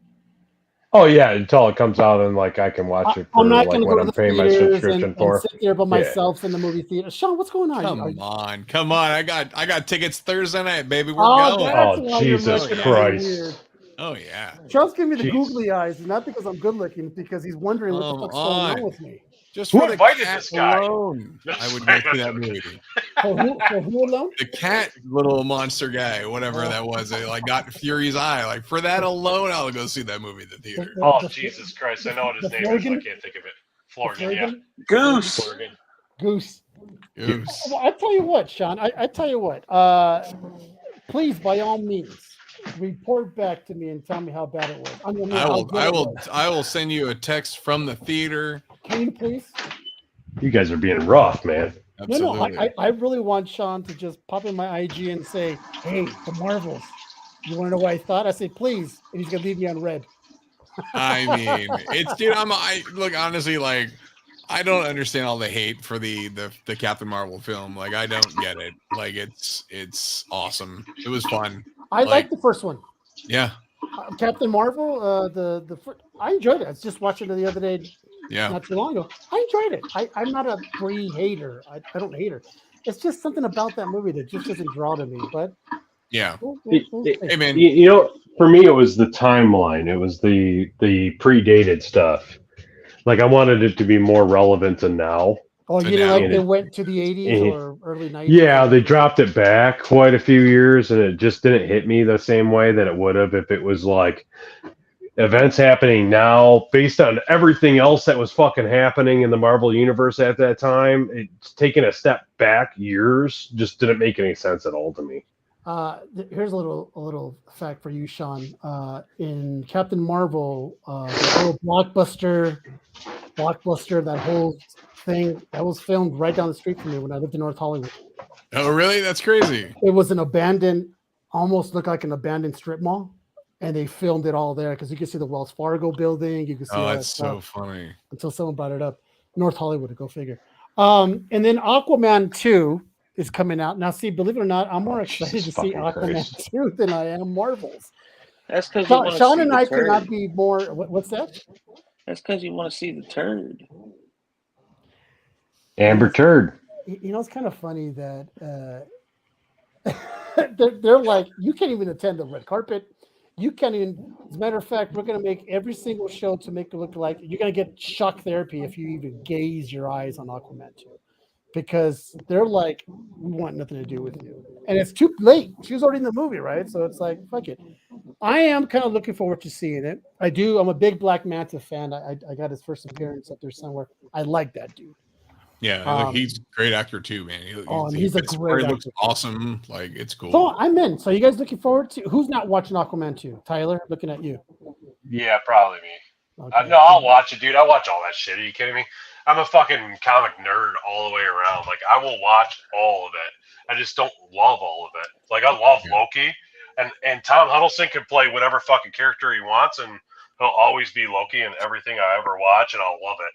Oh yeah, until it comes out and I can watch it for I'm not going to go to I'm the paying my subscription for. And sit there by myself in the movie theater. Sean, what's going on? Come on! I got tickets Thursday night, baby. We're going. Oh Jesus Christ! Oh yeah. Sean's giving me the googly eyes, not because I'm good looking, it's because he's wondering what the fuck's going on with me. Just who for the invited cat this guy alone, I would go see that movie. For who alone? The cat, little monster guy, whatever that was. It got Fury's eye. For that alone, I'll go see that movie at the theater. Jesus Christ! I know what his name is. I can't think of it. Florian, yeah. Goose. Well, I tell you what, Sean. I tell you what. Please, by all means, report back to me and tell me how bad it was. I will send you a text from the theater. Can you please? You guys are being rough, man. Absolutely. No, I really want Sean to just pop in my IG and say, "Hey, the Marvels. You want to know what I thought?" I say, "Please," and he's gonna leave me on red. I mean, look, honestly, I don't understand all the hate for the Captain Marvel film. I don't get it. It's awesome. It was fun. I like the first one. Yeah. Captain Marvel. I enjoyed it. I was just watching it the other day. Yeah. Not too long ago. I enjoyed it. I'm not a Brie hater. I don't hate her. It's just something about that movie that just doesn't draw to me. But yeah. Hey man, for me it was the timeline. It was the predated stuff. I wanted it to be more relevant to now. Oh, you know, they went to the 80s or early 90s? Yeah, they dropped it back quite a few years, and it just didn't hit me the same way that it would have if it was events happening now based on everything else that was fucking happening in the Marvel universe at that time. It's taking a step back years just didn't make any sense at all to me. Here's a little fact for you, Sean. In Captain Marvel, the whole blockbuster, that whole thing that was filmed right down the street from me when I lived in North Hollywood. Oh, really? That's crazy. It was almost looked like an abandoned strip mall, and they filmed it all there because you can see the Wells Fargo building. You can see. Oh, that's so funny. Until someone brought it up, North Hollywood. Go figure. And then Aquaman 2 is coming out now. See, believe it or not, I'm more excited to see Aquaman 2 than I am Marvels. That's because Sean and I could not be more. What's that? That's because you want to see the turd. Amber Turd. It's kind of funny that they're like, you can't even attend the red carpet. You can't even. As a matter of fact, we're going to make every single show to make it look like you're going to get shock therapy if you even gaze your eyes on Aquaman 2. Because they're like, we want nothing to do with you. And it's too late. She was already in the movie, right? So it's like, fuck it. I am kind of looking forward to seeing it. I do. I'm a big Black Manta fan. I got his first appearance up there somewhere. I like that dude. Yeah, he's a great actor too, man. He's a great actor. Looks awesome. It's cool. So I'm in. So you guys looking forward to? Who's not watching Aquaman 2? Tyler, looking at you. Yeah, probably me. Okay. No, I'll watch it, dude. I watch all that shit. Are you kidding me? I'm a fucking comic nerd all the way around. I will watch all of it. I just don't love all of it. I love Loki, and Tom Hiddleston can play whatever fucking character he wants, and he'll always be Loki in everything I ever watch, and I'll love it.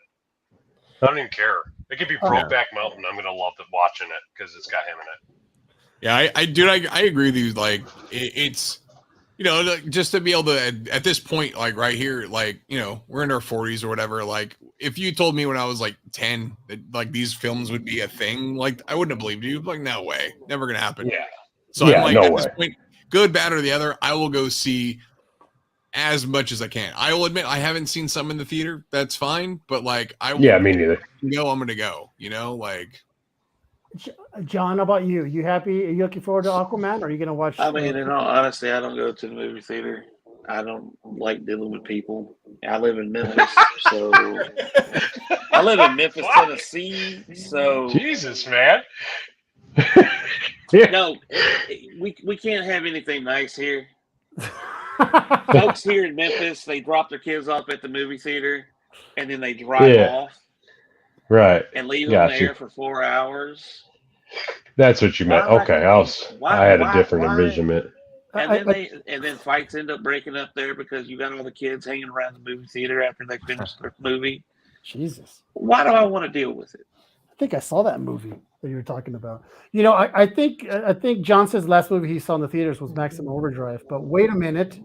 I don't even care. It could be Brokeback Mountain. I'm gonna love watching it because it's got him in it. Yeah, I agree with you. Like it's, you know, like, just to be able to at this point, like right here, like, you know, we're in our 40s or whatever. Like, if you told me when I was like 10 that like these films would be a thing, like I wouldn't have believed you. Like, no way, never gonna happen. Yeah. So I'm like, at this point, good, bad, or the other, I will go see as much as I can. I will admit I haven't seen some in the theater. That's fine, but like I will. Yeah, me neither. I'm gonna go. You know, like. John, how about you? You happy? Are you looking forward to Aquaman? Or are you gonna watch? I mean, in all honesty, I don't go to the movie theater. I don't like dealing with people. I live in Memphis, so I live in Memphis, Tennessee. So Jesus, man. No, we can't have anything nice here. Folks here in Memphis, they drop their kids off at the movie theater, and then they drive off. Right. And leave them there for 4 hours. That's what you meant. Okay, I had a different envisionment. And then fights end up breaking up there because you got all the kids hanging around the movie theater after they finish their movie. Jesus. Why do I want to deal with it? I think I saw that movie that you were talking about. You know, I think John says the last movie he saw in the theaters was Maximum Overdrive, but wait a minute.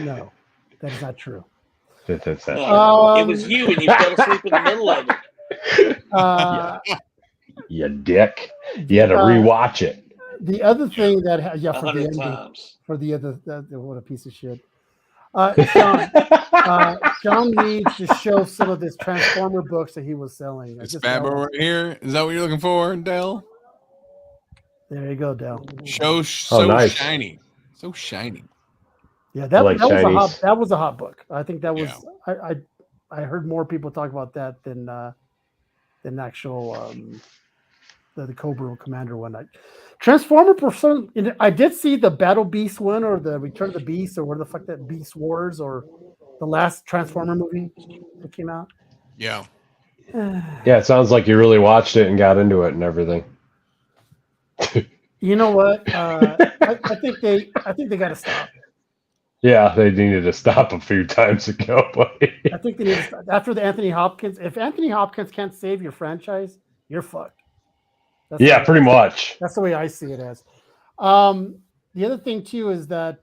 No, that is not true. It was you, and you fell asleep in the middle of it. You dick. You had to rewatch it. The other thing that for the ending, times. For the other, what a piece of shit. John needs to show some of his Transformer books that he was selling. This bad boy right here. Is that what you're looking for, Dell? There you go, Dell. So shiny, so shiny. Yeah, that was a hot book. I think that was. Yeah. I heard more people talk about that than actual the Cobra Commander one. Transformer person. I did see the Battle Beast one or the Return of the Beast or where the fuck that Beast Wars or the last Transformer movie that came out. Yeah. Yeah, it sounds like you really watched it and got into it and everything. You know what? I think they got to stop. Yeah, they needed to stop a few times ago. But I think they need to stop. After the Anthony Hopkins. If Anthony Hopkins can't save your franchise, you're fucked. Pretty much. That's the way I see it as. The other thing too is that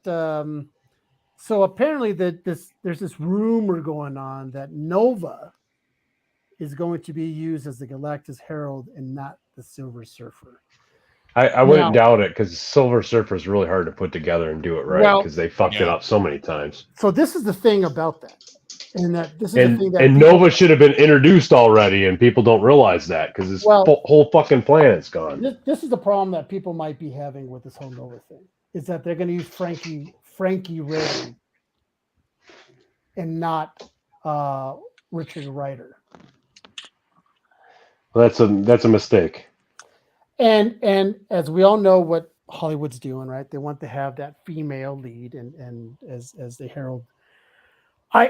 so apparently there's this rumor going on that Nova is going to be used as the Galactus Herald and not the Silver Surfer. I wouldn't doubt it because Silver Surfer is really hard to put together and do it right because they fucked it up so many times. So this is the thing about that. And that this is the thing that Nova should have been introduced already, and people don't realize that because this whole fucking planet's gone. This is the problem that people might be having with this whole Nova thing, is that they're going to use Frankie Ray and not Richard Rider. Well, that's a mistake. And as we all know, what Hollywood's doing, right? They want to have that female lead, and as the Herald.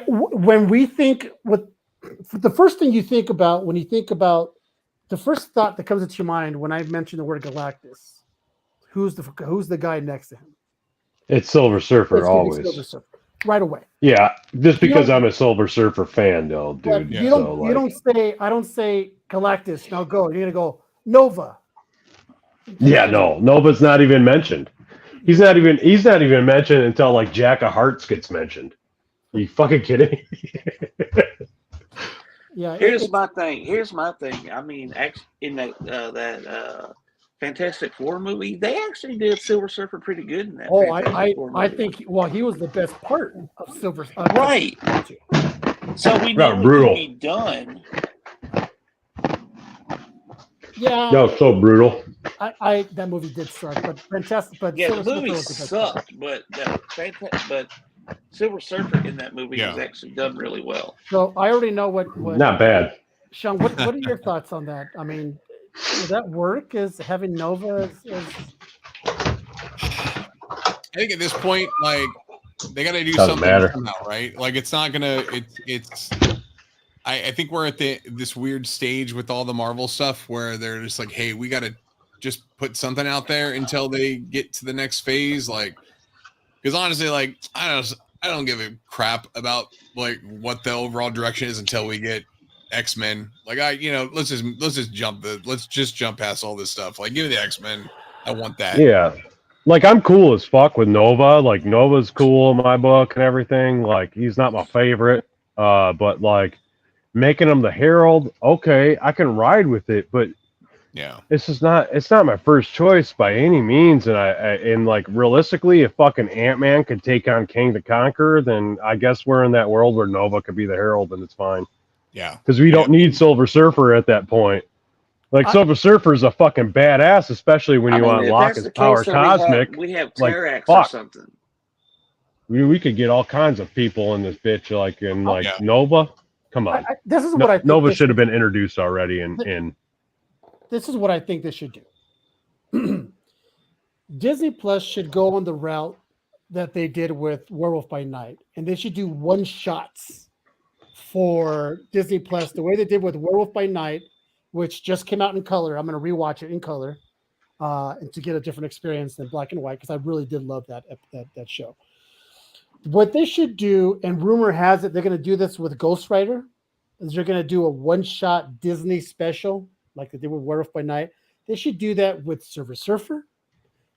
When we think the first thing you think about when you think about the first thought that comes into your mind when I mention the word Galactus, who's the guy next to him? It's Silver Surfer always. Silver Surfer, right away. Yeah, just because I'm a Silver Surfer fan, though, dude. You don't say I don't say Galactus. Now go. You're gonna go Nova. Yeah, no, Nova's not even mentioned. He's not even mentioned until like Jack of Hearts gets mentioned. Are you fucking kidding me? Yeah. Here's my thing. I mean, actually, in that Fantastic Four movie, they actually did Silver Surfer pretty good in that. I think he was the best part of Silver Surfer. Right. So we know brutal. What can be done. Yeah. No, so brutal. That movie did suck, but fantastic. But yeah, the movie sucked, but Silver Surfer in that movie was actually done really well. So I already know what not bad. Sean, what are your thoughts on that? I mean, does that work as having Nova as I think at this point, like they gotta do something somehow, right? Like it's not gonna it's I think we're at this weird stage with all the Marvel stuff where they're just like, hey, we gotta just put something out there until they get to the next phase. Like, because honestly, like I don't give a crap about like what the overall direction is until we get X-Men. Like let's just jump past all this stuff. Like give me the X-Men. I want that. Yeah. Like I'm cool as fuck with Nova. Like Nova's cool in my book and everything. Like he's not my favorite. But like making him the Herald, okay, I can ride with it, but yeah, it's not my first choice by any means. And and like realistically, if fucking Ant-Man could take on King the Conqueror, then I guess we're in that world where Nova could be the Herald and it's fine. Yeah. Because we don't need Silver Surfer at that point. Like Silver Surfer is a fucking badass, especially when you unlock his power cosmic. We have like, Terrax fuck. or something. We could get all kinds of people in this bitch, like in Nova. Come on, this is what I think Nova should have been introduced already. In this is what I think they should do. Disney Plus should go on the route that they did with Werewolf by Night, and they should do one shots for Disney Plus the way they did with Werewolf by Night, which just came out in color. I'm going to rewatch it in color, and to get a different experience than black and white, because I really did love that show. What they should do, and rumor has it they're going to do this with Ghost Rider, is they're going to do a one-shot Disney special like they did with Werewolf by Night. They should do that with Silver Surfer.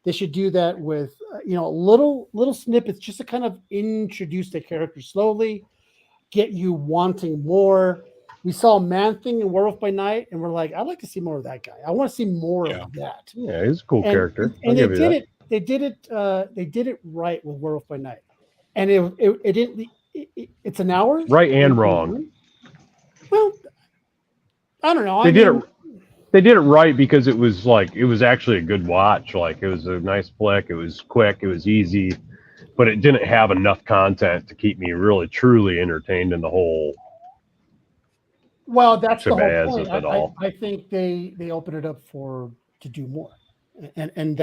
They should do that with little snippets just to kind of introduce the character slowly, get you wanting more. We saw Man-Thing in Werewolf by Night, and we're like, I'd like to see more of that guy. I want to see more of that. Yeah, he's a cool character. And they did it. They did it right with Werewolf by Night, and it didn't. It's an hour, right and wrong. Well, I don't know. They did it right because it was actually a good watch. Like it was a nice flick. It was quick. It was easy, but it didn't have enough content to keep me really truly entertained in the whole. Well, that's the whole point. I think they open it up to do more, and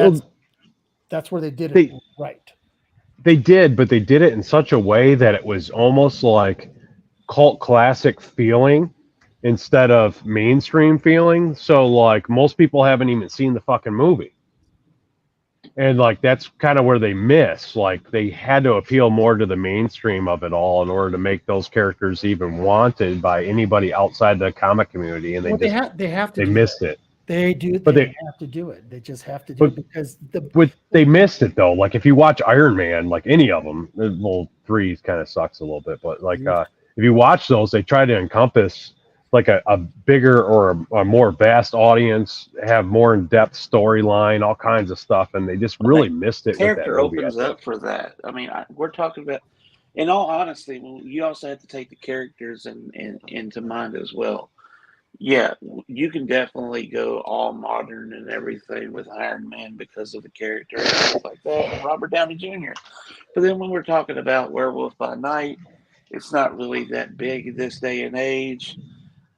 that's where they did it right. They did, but they did it in such a way that it was almost like cult classic feeling instead of mainstream feeling. So like most people haven't even seen the fucking movie. And like that's kind of where they miss. Like they had to appeal more to the mainstream of it all in order to make those characters even wanted by anybody outside the comic community. And they missed it. They do, but they have to do it. They just have to do it because they missed it though. Like if you watch Iron Man, like any of them, well, 3 kind of sucks a little bit, but like if you watch those, they try to encompass like a bigger or a more vast audience, have more in-depth storyline, all kinds of stuff, and they just really missed it. Character opens up for that. I mean, we're talking about, in all honesty, you also have to take the characters into mind as well. Yeah, you can definitely go all modern and everything with Iron Man because of the character and stuff like that, and Robert Downey Jr. But then when we're talking about Werewolf by Night, it's not really that big in this day and age.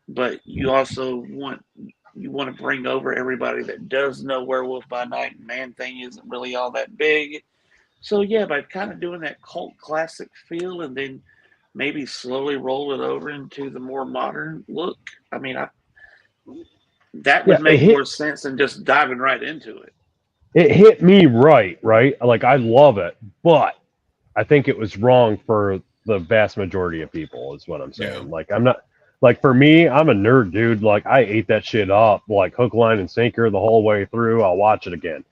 But you also want to bring over everybody that does know Werewolf by Night. Man-Thing isn't really all that big. So yeah, by kind of doing that cult classic feel and then maybe slowly roll it over into the more modern look. I mean, that would make more sense than just diving right into it. It hit me right? Like I love it, but I think it was wrong for the vast majority of people is what I'm saying. Yeah. Like I'm not. Like for me, I'm a nerd, dude. Like I ate that shit up, like hook, line, and sinker the whole way through. I'll watch it again.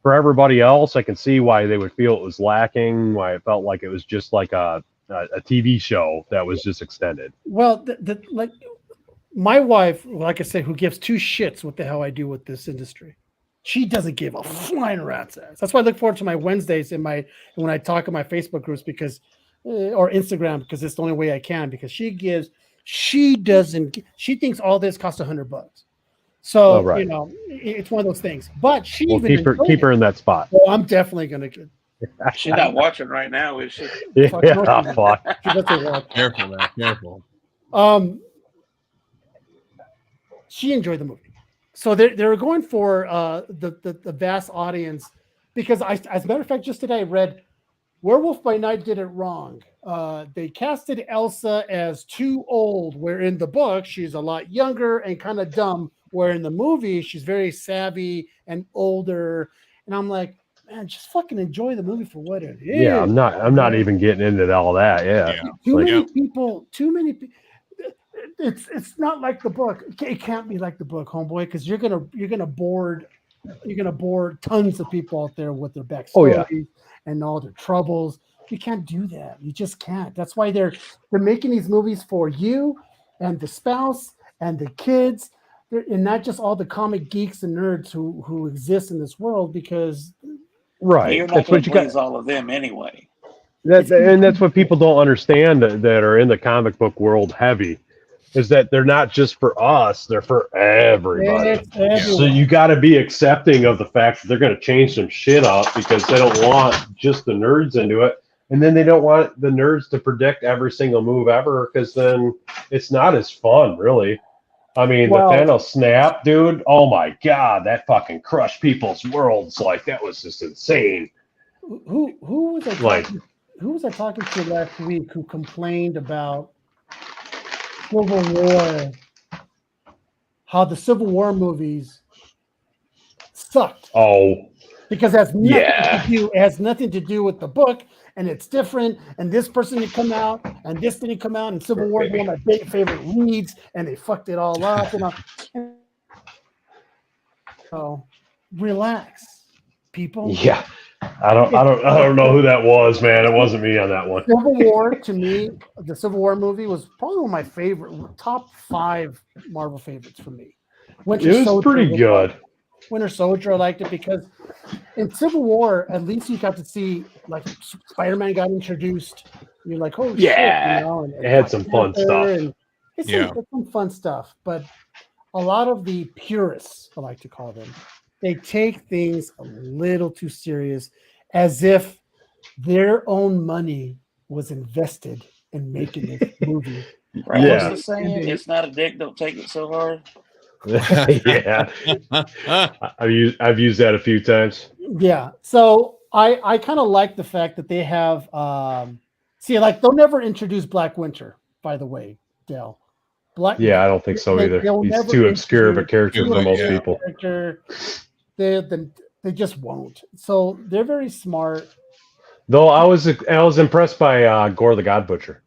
For everybody else, I can see why they would feel it was lacking, why it felt like it was just like a TV show that was just extended. Well, like my wife, like I said, who gives 2 shits what the hell I do with this industry. She doesn't give a flying rat's ass. That's why I look forward to my Wednesdays when I talk in my Facebook groups or Instagram because it's the only way I can because she thinks all this costs $100. So it's one of those things. But she keep her in that spot. Well, I'm definitely gonna get. She's not watching right now, is she? Yeah, fuck. Careful, man. Careful. She enjoyed the movie, so they're going for the vast audience because as a matter of fact, just today I read Werewolf by Night did it wrong. They casted Elsa as too old, where in the book she's a lot younger and kind of dumb, where in the movie she's very savvy and older. And I'm like, man, just fucking enjoy the movie for what it is. Yeah, I'm not even getting into all that. Yeah. Too many people. it's not like the book. It can't be like the book, homeboy, because you're gonna board tons of people out there with their backstories and all their troubles. You can't do that. You just can't. That's why they're making these movies for you and the spouse and the kids, and not just all the comic geeks and nerds who exist in this world, because You're not going to please all of them anyway. And that's what people don't understand that are in the comic book world heavy, is that they're not just for us, they're for everybody. So you got to be accepting of the fact that they're going to change some shit up because they don't want just the nerds into it. And then they don't want the nerds to predict every single move ever, because then it's not as fun, really. I mean, the Thanos snap, dude, oh my God, that fucking crushed people's worlds. Like, that was just insane. Who was I talking, who was I talking to last week who complained about Civil War, how the Civil War movies sucked? Because it has nothing to do with the book, and it's different, and this person didn't come out, and this didn't come out, and Civil War is one of my big favorite leads, and they fucked it all up. So relax, people. Yeah. I don't know who that was, man. It wasn't me on that one. Civil War, to me, the Civil War movie was probably one of my favorite, top 5 Marvel favorites for me. It was pretty good. Winter Soldier, I liked it because in Civil War, at least you got to see, like, Spider-Man got introduced. You're like, oh shit, and it had some fun stuff. It's some fun stuff, but a lot of the purists, I like to call them, they take things a little too serious, as if their own money was invested in making this movie. Right? What's the saying? It's not a dick. Don't take it so hard. Yeah, I've used that a few times. Yeah, so I kind of like the fact that they have they'll never introduce Black Winter, by the way, Dale. I don't think so either. He's too obscure of a character for most people. They just won't. So they're very smart. Though I was impressed by Gore the God Butcher.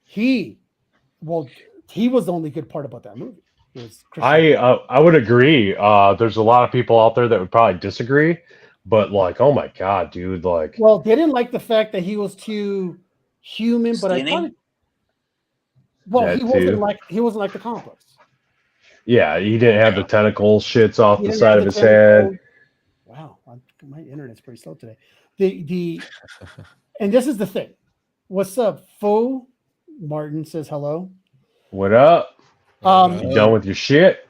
He was the only good part about that movie. I would agree. There's a lot of people out there that would probably disagree, but like, oh my God, dude! Like, well, they didn't like the fact that he was too human, Skinny? but he wasn't like the comic books. Yeah, he didn't have the tentacle shits off the side of his head. Wow, my internet's pretty slow today. And this is the thing. What's up, Fo? Martin says hello. What up? You done with your shit?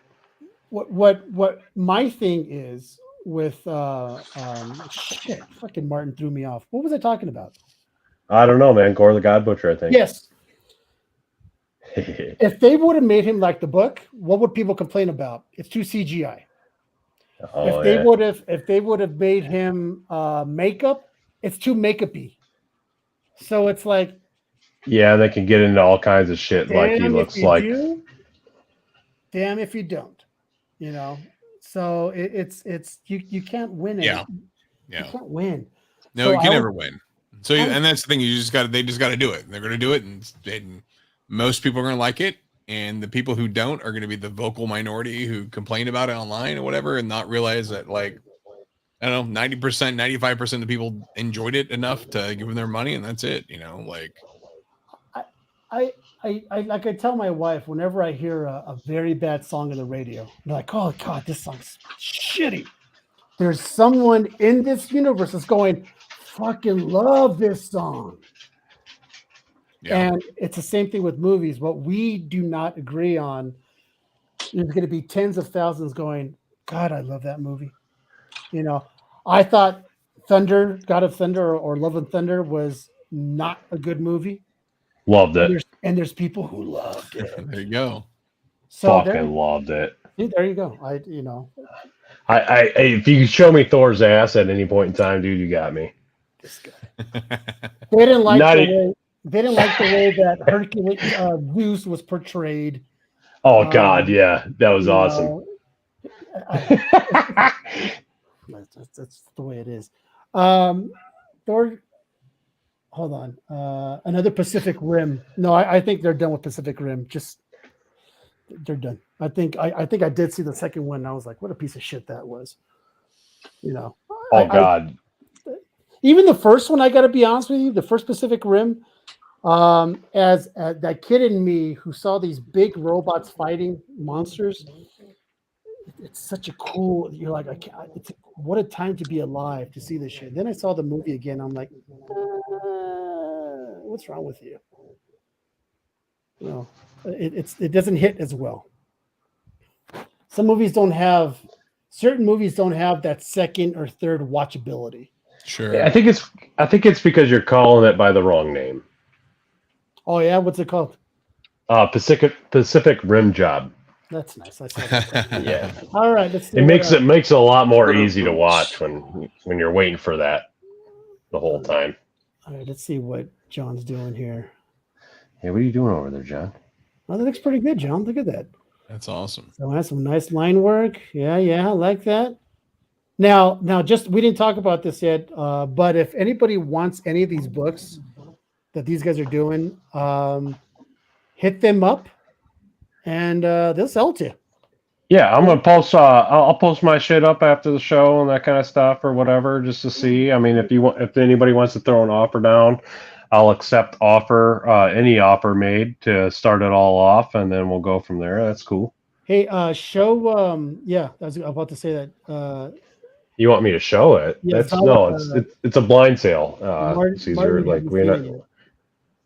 What my thing is with shit, fucking Martin threw me off. What was I talking about? I don't know, man. Gore the God Butcher, I think. Yes. If they would have made him like the book, what would people complain about? It's too CGI. If they would have made him makeup, it's too makeup-y. So it's like, yeah, they can get into all kinds of shit like he looks like. Damn if you don't, So it's you can't win it. Yeah. You can't win. No, so you can never win. So and that's the thing. They just got to do it. They're going to do it, and most people are going to like it, and the people who don't are going to be the vocal minority who complain about it online or whatever, and not realize that, like, I don't know, 90%, 95% of the people enjoyed it enough to give them their money, and that's it. Like. I tell my wife whenever I hear a very bad song on the radio, I'm like, oh God, this song's shitty. There's someone in this universe that's going, fucking love this song. Yeah. And it's the same thing with movies. What we do not agree on, there's going to be tens of thousands going, God, I love that movie. I thought Thunder, God of Thunder, or Love and Thunder was not a good movie. Loved it. And there's people who loved it. There you go. So fucking loved it. There you go. I if you could show me Thor's ass at any point in time, dude, you got me. This guy. They didn't like the way that Hercules Zeus was portrayed. Oh God, yeah, that was awesome. That's the way it is. Thor. Hold on. Another Pacific Rim. No, I think they're done with Pacific Rim. Just they're done. I think I did see the second one. And I was like, what a piece of shit that was. You know. Oh God. Even the first one, I got to be honest with you, the first Pacific Rim. As that kid in me who saw these big robots fighting monsters, it's such a cool. You're like, I can't. It's what a time to be alive to see this shit. Then I saw the movie again. I'm like, what's wrong with you? You know, it doesn't hit as well. Certain movies don't have that second or third watchability. Sure. I think it's because you're calling it by the wrong name. Oh yeah, what's it called? Pacific Rim Job. That's nice. I saw that. Yeah. All right, let's do It makes it a lot more Little easy to boots. watch when you're waiting for that the whole time. All right, let's see what John's doing here. Hey, what are you doing over there, John? Oh, that looks pretty good, John. Look at that. That's awesome. So that's some nice line work. Yeah, I like that. Now, just we didn't talk about this yet, but if anybody wants any of these books that these guys are doing, hit them up, and they'll sell it to you. Yeah, I'm gonna post. I'll post my shit up after the show and that kind of stuff or whatever, just to see. I mean, if anybody wants to throw an offer down, I'll accept any offer made to start it all off, and then we'll go from there. That's cool. Hey, show. Yeah, I was about to say that. You want me to show it? Yeah, It's a blind sale. Caesar, Martin like hasn't we're seen not. it yet.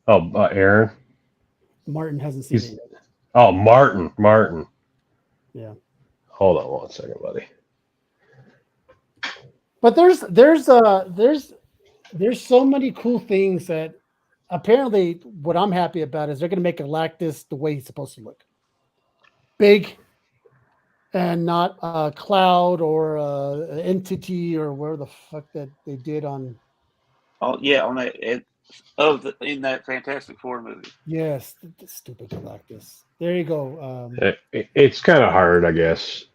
Oh, Aaron. Martin hasn't seen it yet. Oh, Martin. Yeah. Hold on 1 second, buddy. But there's so many cool things that apparently what I'm happy about is they're going to make Galactus the way he's supposed to look. Big and not a cloud or an entity or where the fuck that they did on. Oh yeah, on that in that Fantastic Four movie. Yes, the stupid Galactus. There you go. It's kind of hard, I guess,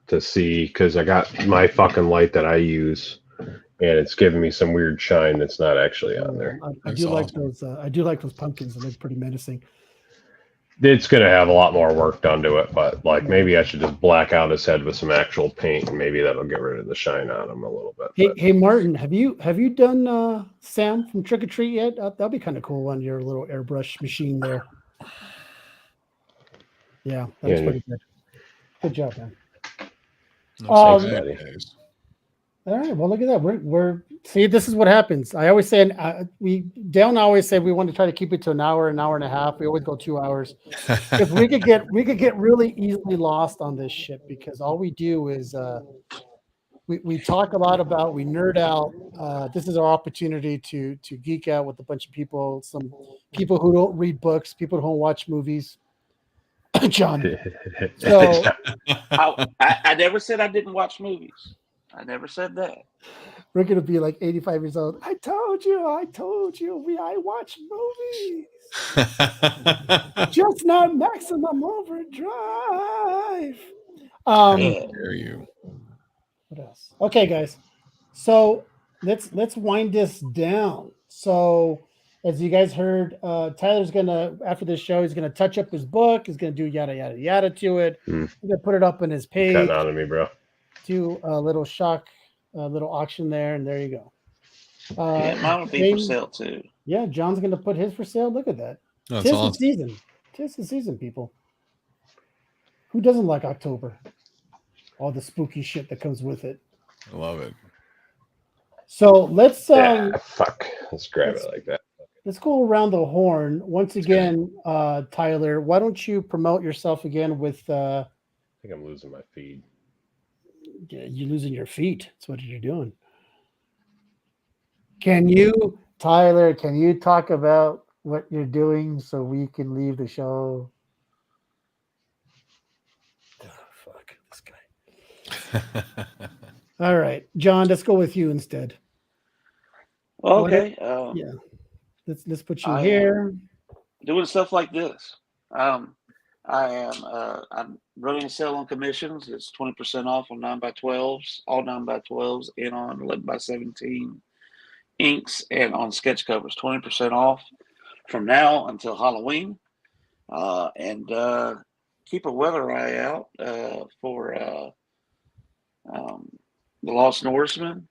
to see because I got my fucking light that I use, and it's giving me some weird shine that's not actually on there. I do like those. I do like those pumpkins. They look pretty menacing. It's gonna have a lot more work done to it, but like maybe I should just black out his head with some actual paint, and maybe that'll get rid of the shine on him a little bit. Hey Martin, have you done Sam from Trick or Treat yet? That'd be kind of cool on your little airbrush machine there. Yeah, that's pretty good. Good job, man. All right, well, look at that. We're see, this is what happens. I always say, Dale and I always say we want to try to keep it to an hour and a half. We always go 2 hours because we could get really easily lost on this shit because all we do is we talk a lot about, we nerd out. This is our opportunity to geek out with a bunch of people, some people who don't read books, people who don't watch movies. John. So I never said I didn't watch movies. I never said that. We're gonna be like 85 years old. I told you. I watch movies. Just not Maximum Overdrive. Dare you? What else? Okay, guys. So let's wind this down. So as you guys heard, Tyler's gonna, after this show, he's gonna touch up his book. He's gonna do yada yada yada to it. He's gonna put it up on his page. Cutting out of me, bro. Do a little little auction there, and there you go. Mine will be for sale too. Yeah, John's gonna put his for sale. Look at that. That's Tis awesome. the season. Tis the season, people. Who doesn't like October? All the spooky shit that comes with it. I love it. So let's let's grab it like that. Let's go around the horn once again. Tyler, why don't you promote yourself again with I think I'm losing my feed. Yeah, you're losing your feet. That's what you're doing. Tyler, can you talk about what you're doing so we can leave the show? Oh, fuck this guy. All right, John, let's go with you instead. Okay. Yeah. Let's put you here. Doing stuff like this. I'm running a sale on commissions. It's 20% off on 9x12s, all 9x12s, and on 11x17 inks, and on sketch covers. 20% off from now until Halloween. And keep a weather eye out for the Lost Norseman.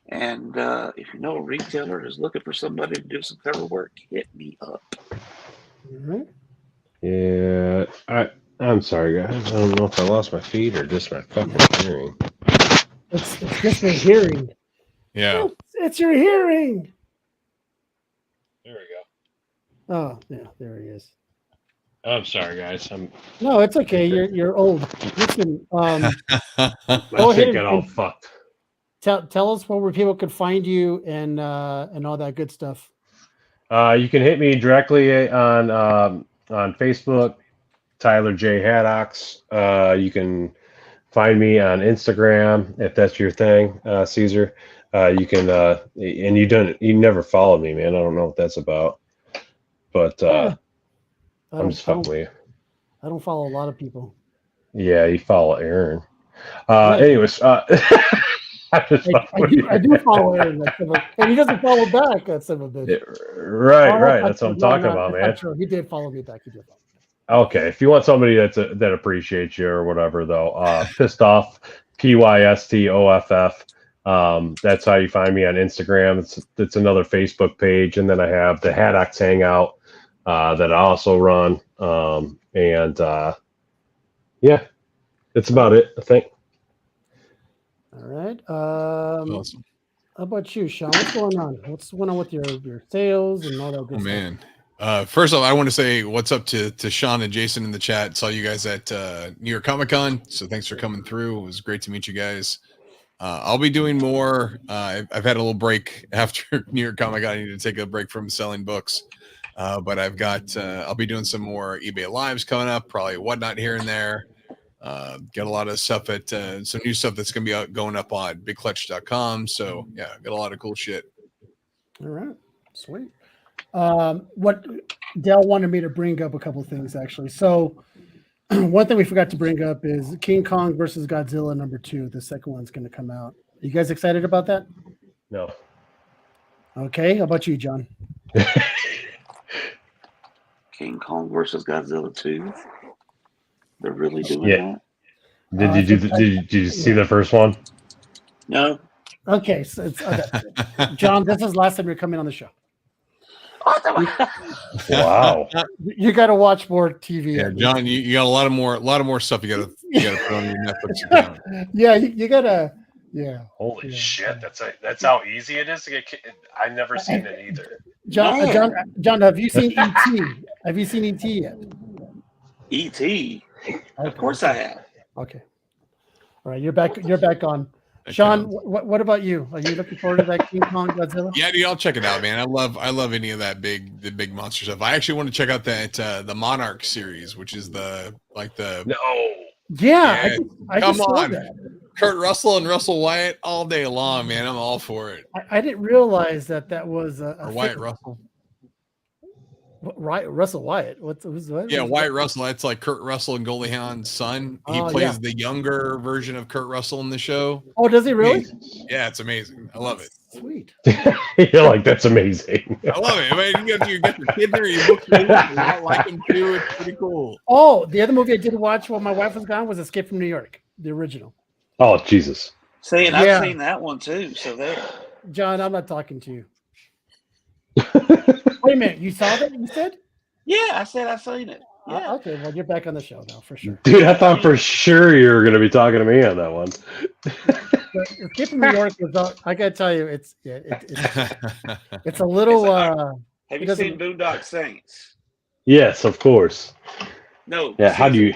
And if you know a retailer is looking for somebody to do some cover work, hit me up. Mm-hmm. Yeah, I'm sorry, guys. I don't know if I lost my feed or just my fucking hearing. It's just your hearing. Yeah. It's your hearing. There we Oh, yeah, there he is. go. I'm sorry, guys. No, it's okay. You're old. Listen, My Go ahead shit got all fucked. tell us where people could find you and all that good stuff. You can hit me directly on Facebook, Tyler J Haddox. You can find me on Instagram if that's your thing, Caesar. You can and you never followed me, man. I don't know what that's about, but I'm just fucking with you. I don't follow a lot of people. Yeah, you follow Aaron. Right. Anyways, I do follow Aaron, and he doesn't follow back. That son of a bitch. Yeah, right. That's what I'm talking about, man. True. He did follow me back. He did follow me. Okay, if you want somebody that appreciates you or whatever, though, pissed off, PYSTOFF. That's how you find me on Instagram. It's another Facebook page, and then I have the Haddox Hangout that I also run. Yeah, it's about it, I think. All right. Awesome. How about you, Shawn? What's going on? What's going on with your sales and all that good stuff? Man. First off, I want to say what's up to Shawn and Jason in the chat. Saw you guys at New York Comic Con, so thanks for coming through. It was great to meet you guys. I'll be doing more. I've had a little break after New York Comic Con. I need to take a break from selling books, but I've got. I'll be doing some more eBay lives coming up, probably whatnot here and there. Got a lot of stuff at some new stuff that's gonna be going up on bigclutch.com. So yeah, got a lot of cool shit. All right, sweet. What Dell wanted me to bring up a couple of things actually. So one thing we forgot to bring up is King Kong versus Godzilla #2. The second one's going to come out. You guys excited about that? No. Okay. How about you, John? King Kong versus Godzilla 2. They're really doing that? Did you see the first one? No. Okay. So it's John, this is the last time you're coming on the show. Wow. You got to watch more TV. Yeah, John, you got a lot of more stuff you got to put on your Netflix account. Yeah, you got to. Yeah. Holy shit! That's how easy it is to get. I've never seen it either. John, have you seen E.T.? Have you seen E.T. yet? E.T. Of course I have. Okay. All right, you're back on. Shawn, what about you? Are you looking forward to that King Kong Godzilla? Yeah, dude, I'll check it out, man. I love any of that the big monster stuff. I actually want to check out that the Monarch series, which is No. Yeah, I come just saw on. that. Kurt Russell and Russell Wyatt all day long, man. I'm all for it. I didn't realize that was or Wyatt Russell. Right, Russell Wyatt. What? Yeah, Wyatt Russell. That's like Kurt Russell and Goldie Hawn's son. He plays the younger version of Kurt Russell in the show. Oh, does he really? Yeah, it's amazing. I love it. Sweet. You're like, that's amazing. I love it. I mean, you got your kid there, you book them, you don't like them too. It's pretty cool. Oh, the other movie I did watch while my wife was gone was Escape from New York, the original. Oh, Jesus. See, and I've seen that one too. So there. John, I'm not talking to you. Wait a minute, you saw that? You said? Yeah, I said I've seen it. Yeah. Okay, well, you're back on the show now for sure. Dude, I thought for sure you were going to be talking to me on that one. Escape from New York was. I gotta tell you, it's a little. Have you seen Boondock Saints? Yes, of course. No. Yeah. How do you?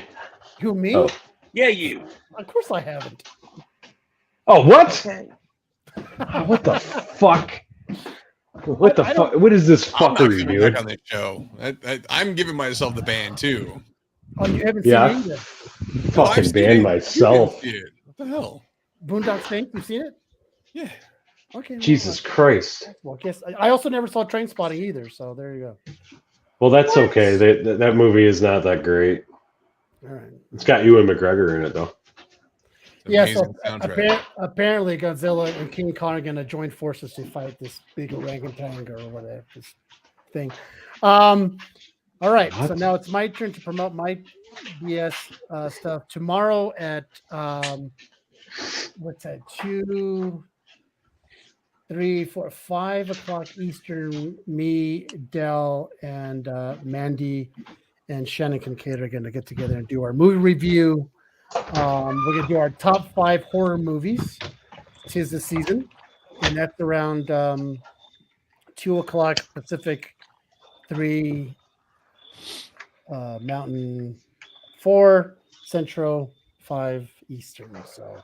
Who, me? Oh. Yeah, you. Of course, I haven't. Oh, what? Okay. What the fuck? What the fuck? What is this fuckery, dude? On this show, I'm giving myself the ban too. Oh, you haven't seen it either? Fucking ban myself. What the hell? Boondock Saints, you seen it? Yeah. Okay. Jesus Christ. Well, I guess I also never saw Train Spotting either, so there you go. Well, that's okay. That movie is not that great. All right. It's got Ewan McGregor in it, though. Yeah, so apparently Godzilla and King Kong are going to join forces to fight this big orangutan or whatever this thing. All right, so now it's my turn to promote my BS stuff tomorrow at what's that? 2, 3, 4, 5 o'clock Eastern. Me, Dell, and Mandy and Shannon Kincaid are going to get together and do our movie review. We're going to do our top 5 horror movies. 'Tis the season, and that's around 2 o'clock Pacific, 3 Mountain, 4 Central, 5 Eastern. So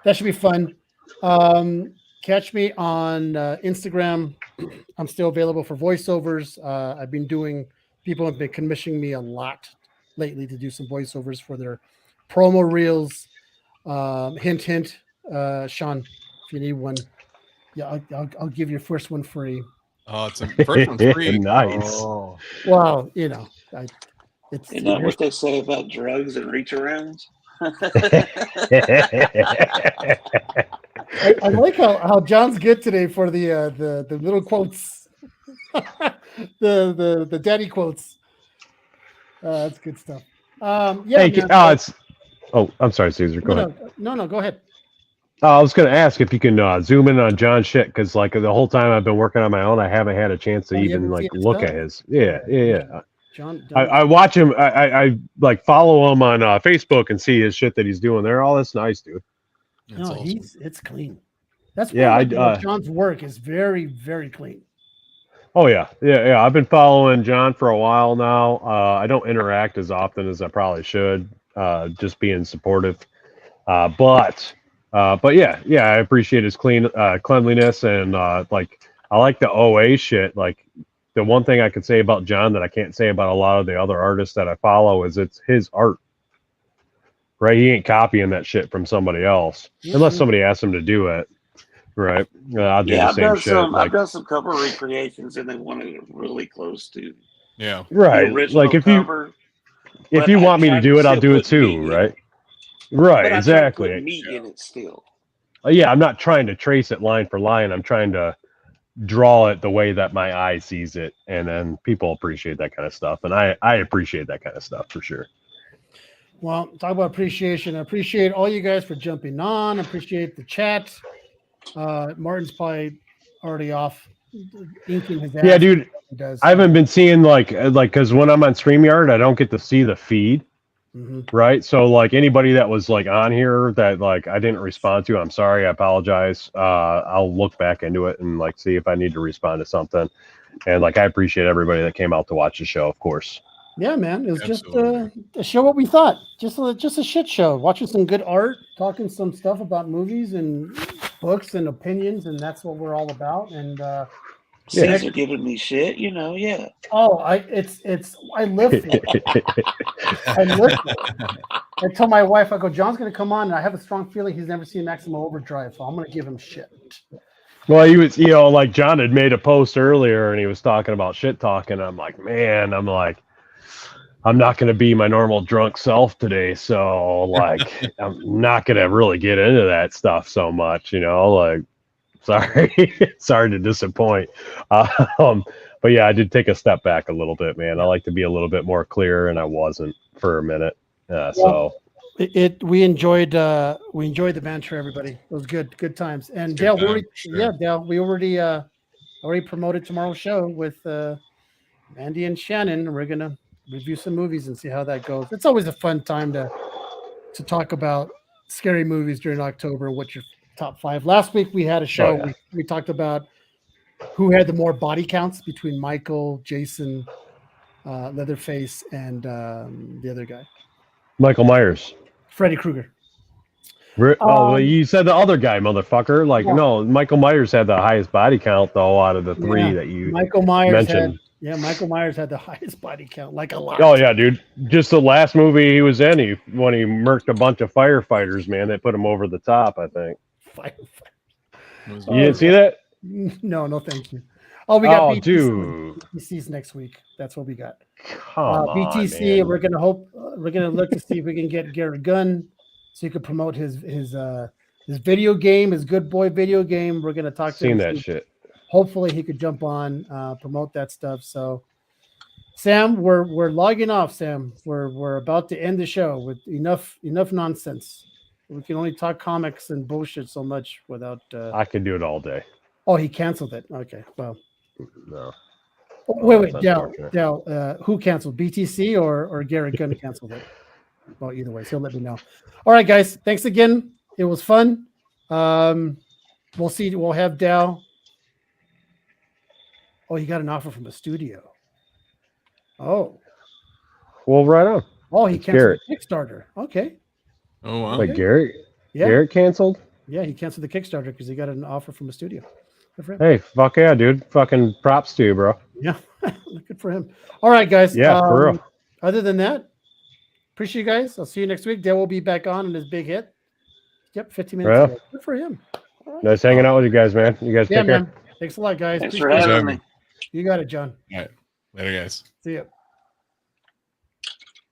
that should be fun. Catch me on Instagram. I'm still available for voiceovers. I've been doing, people have been commissioning me a lot lately to do some voiceovers for their promo reels. Hint, hint, Shawn, if you need one, yeah, I'll give you first one free. Oh, it's the first one's free. Nice. Oh. Well, it's Isn't that what they say about drugs and reach arounds? I like how John's good today for the little quotes, the daddy quotes. That's good stuff. Yeah. Hey, I'm sorry, Caesar. Go ahead. No, go ahead. I was going to ask if you can zoom in on John's shit, because like the whole time I've been working on my own, I haven't had a chance to even like look at his. Yeah. John. I watch him. I like follow him on Facebook and see his shit that he's doing there. Oh, that's nice, dude. No, awesome. it's clean. That's John's work is very, very clean. Oh yeah. I've been following John for a while now. I don't interact as often as I probably should, just being supportive. But yeah, I appreciate his cleanliness, and like I like the OA shit. Like the one thing I could say about John that I can't say about a lot of the other artists that I follow is it's his art. Right? He ain't copying that shit from somebody else, unless somebody asks him to do it. Right? I'll do the same shit. I've done some cover recreations, and they wanted it really close to Yeah. Right. the original Like if cover. you want me to do it, I'll do it too. Right? Right. But Exactly. I put meat in it still. Yeah, I'm not trying to trace it line for line. I'm trying to draw it the way that my eye sees it, and then people appreciate that kind of stuff, and I appreciate that kind of stuff for sure. Well, talk about appreciation. I appreciate all you guys for jumping on. I appreciate the chat. Martin's probably already off inking his ass. Yeah, dude. He does. I haven't been seeing like because when I'm on StreamYard, I don't get to see the feed. Mm-hmm. Right. So like anybody that was like on here that like I didn't respond to, I'm sorry. I apologize. I'll look back into it and like see if I need to respond to something. And like I appreciate everybody that came out to watch the show, of course. Yeah, man. It was Absolutely. just to show what we thought. Just a shit show. Watching some good art, talking some stuff about movies and books and opinions, and that's what we're all about. And Caesar giving me shit, yeah. Oh, I live for it. I live for it. I told my wife, I go, John's going to come on, and I have a strong feeling he's never seen Maximum Overdrive, so I'm going to give him shit. Well, he was, like John had made a post earlier, and he was talking about shit talking. I'm like, man, I'm not going to be my normal drunk self today, so like, I'm not going to really get into that stuff so much, like. Sorry to disappoint. But yeah, I did take a step back a little bit, man. I like to be a little bit more clear, and I wasn't for a minute. So we enjoyed the banter, everybody. It was good times. And Dale, we already promoted tomorrow's show with Andy and Shannon. We're gonna review some movies and see how that goes. It's always a fun time to talk about scary movies during October. What your top 5. Last week we had a show. Oh, yeah. We talked about who had the more body counts between Michael, Jason, Leatherface, and the other guy, Michael Myers, Freddy Krueger. Well, you said the other guy, motherfucker. Like, no, Michael Myers had the highest body count though out of the 3 that you mentioned. Michael Myers had the highest body count, like a lot. Oh yeah, dude. Just the last movie he was in, when he murked a bunch of firefighters, man, that put him over the top, I think. You didn't see that? No, thank you. Oh, we got BTC. Dude. BTC's next week. That's what we got. Come BTC. on, We're gonna look to see if we can get Garrett Gunn so he could promote his video game, his Good Boy video game. We're gonna talk to him. Seen that shit. Hopefully he could jump on, promote that stuff. So Sam, we're logging off. Sam, we're about to end the show with enough nonsense. We can only talk comics and bullshit so much without. I could do it all day. Oh, he canceled it. Okay, well. No. Wait, that's Dell. unfortunate. Who canceled? BTC or Garrett Gunn canceled it? Well, either way, so he'll let me know. All right, guys. Thanks again. It was fun. We'll see. We'll have Dell. Oh, he got an offer from the studio. Oh. Well, right on. Oh, he It's canceled the Kickstarter. Okay. Oh wow. Like Garrett? Yeah. Garrett canceled? Yeah, he canceled the Kickstarter because he got an offer from a studio. Good for him. Hey, fuck yeah, dude. Fucking props to you, bro. Yeah. Good for him. All right, guys. Yeah, for real. Other than that, appreciate you guys. I'll see you next week. Dale will be back on in his big hit. Yep, 15 minutes. Yeah. Ago. Good for him. All right. Nice hanging out with you guys, man. You guys Yeah, take care. man. Thanks a lot, guys. Thanks for Appreciate it. having me. You got it, John. All right. Later, guys. See ya.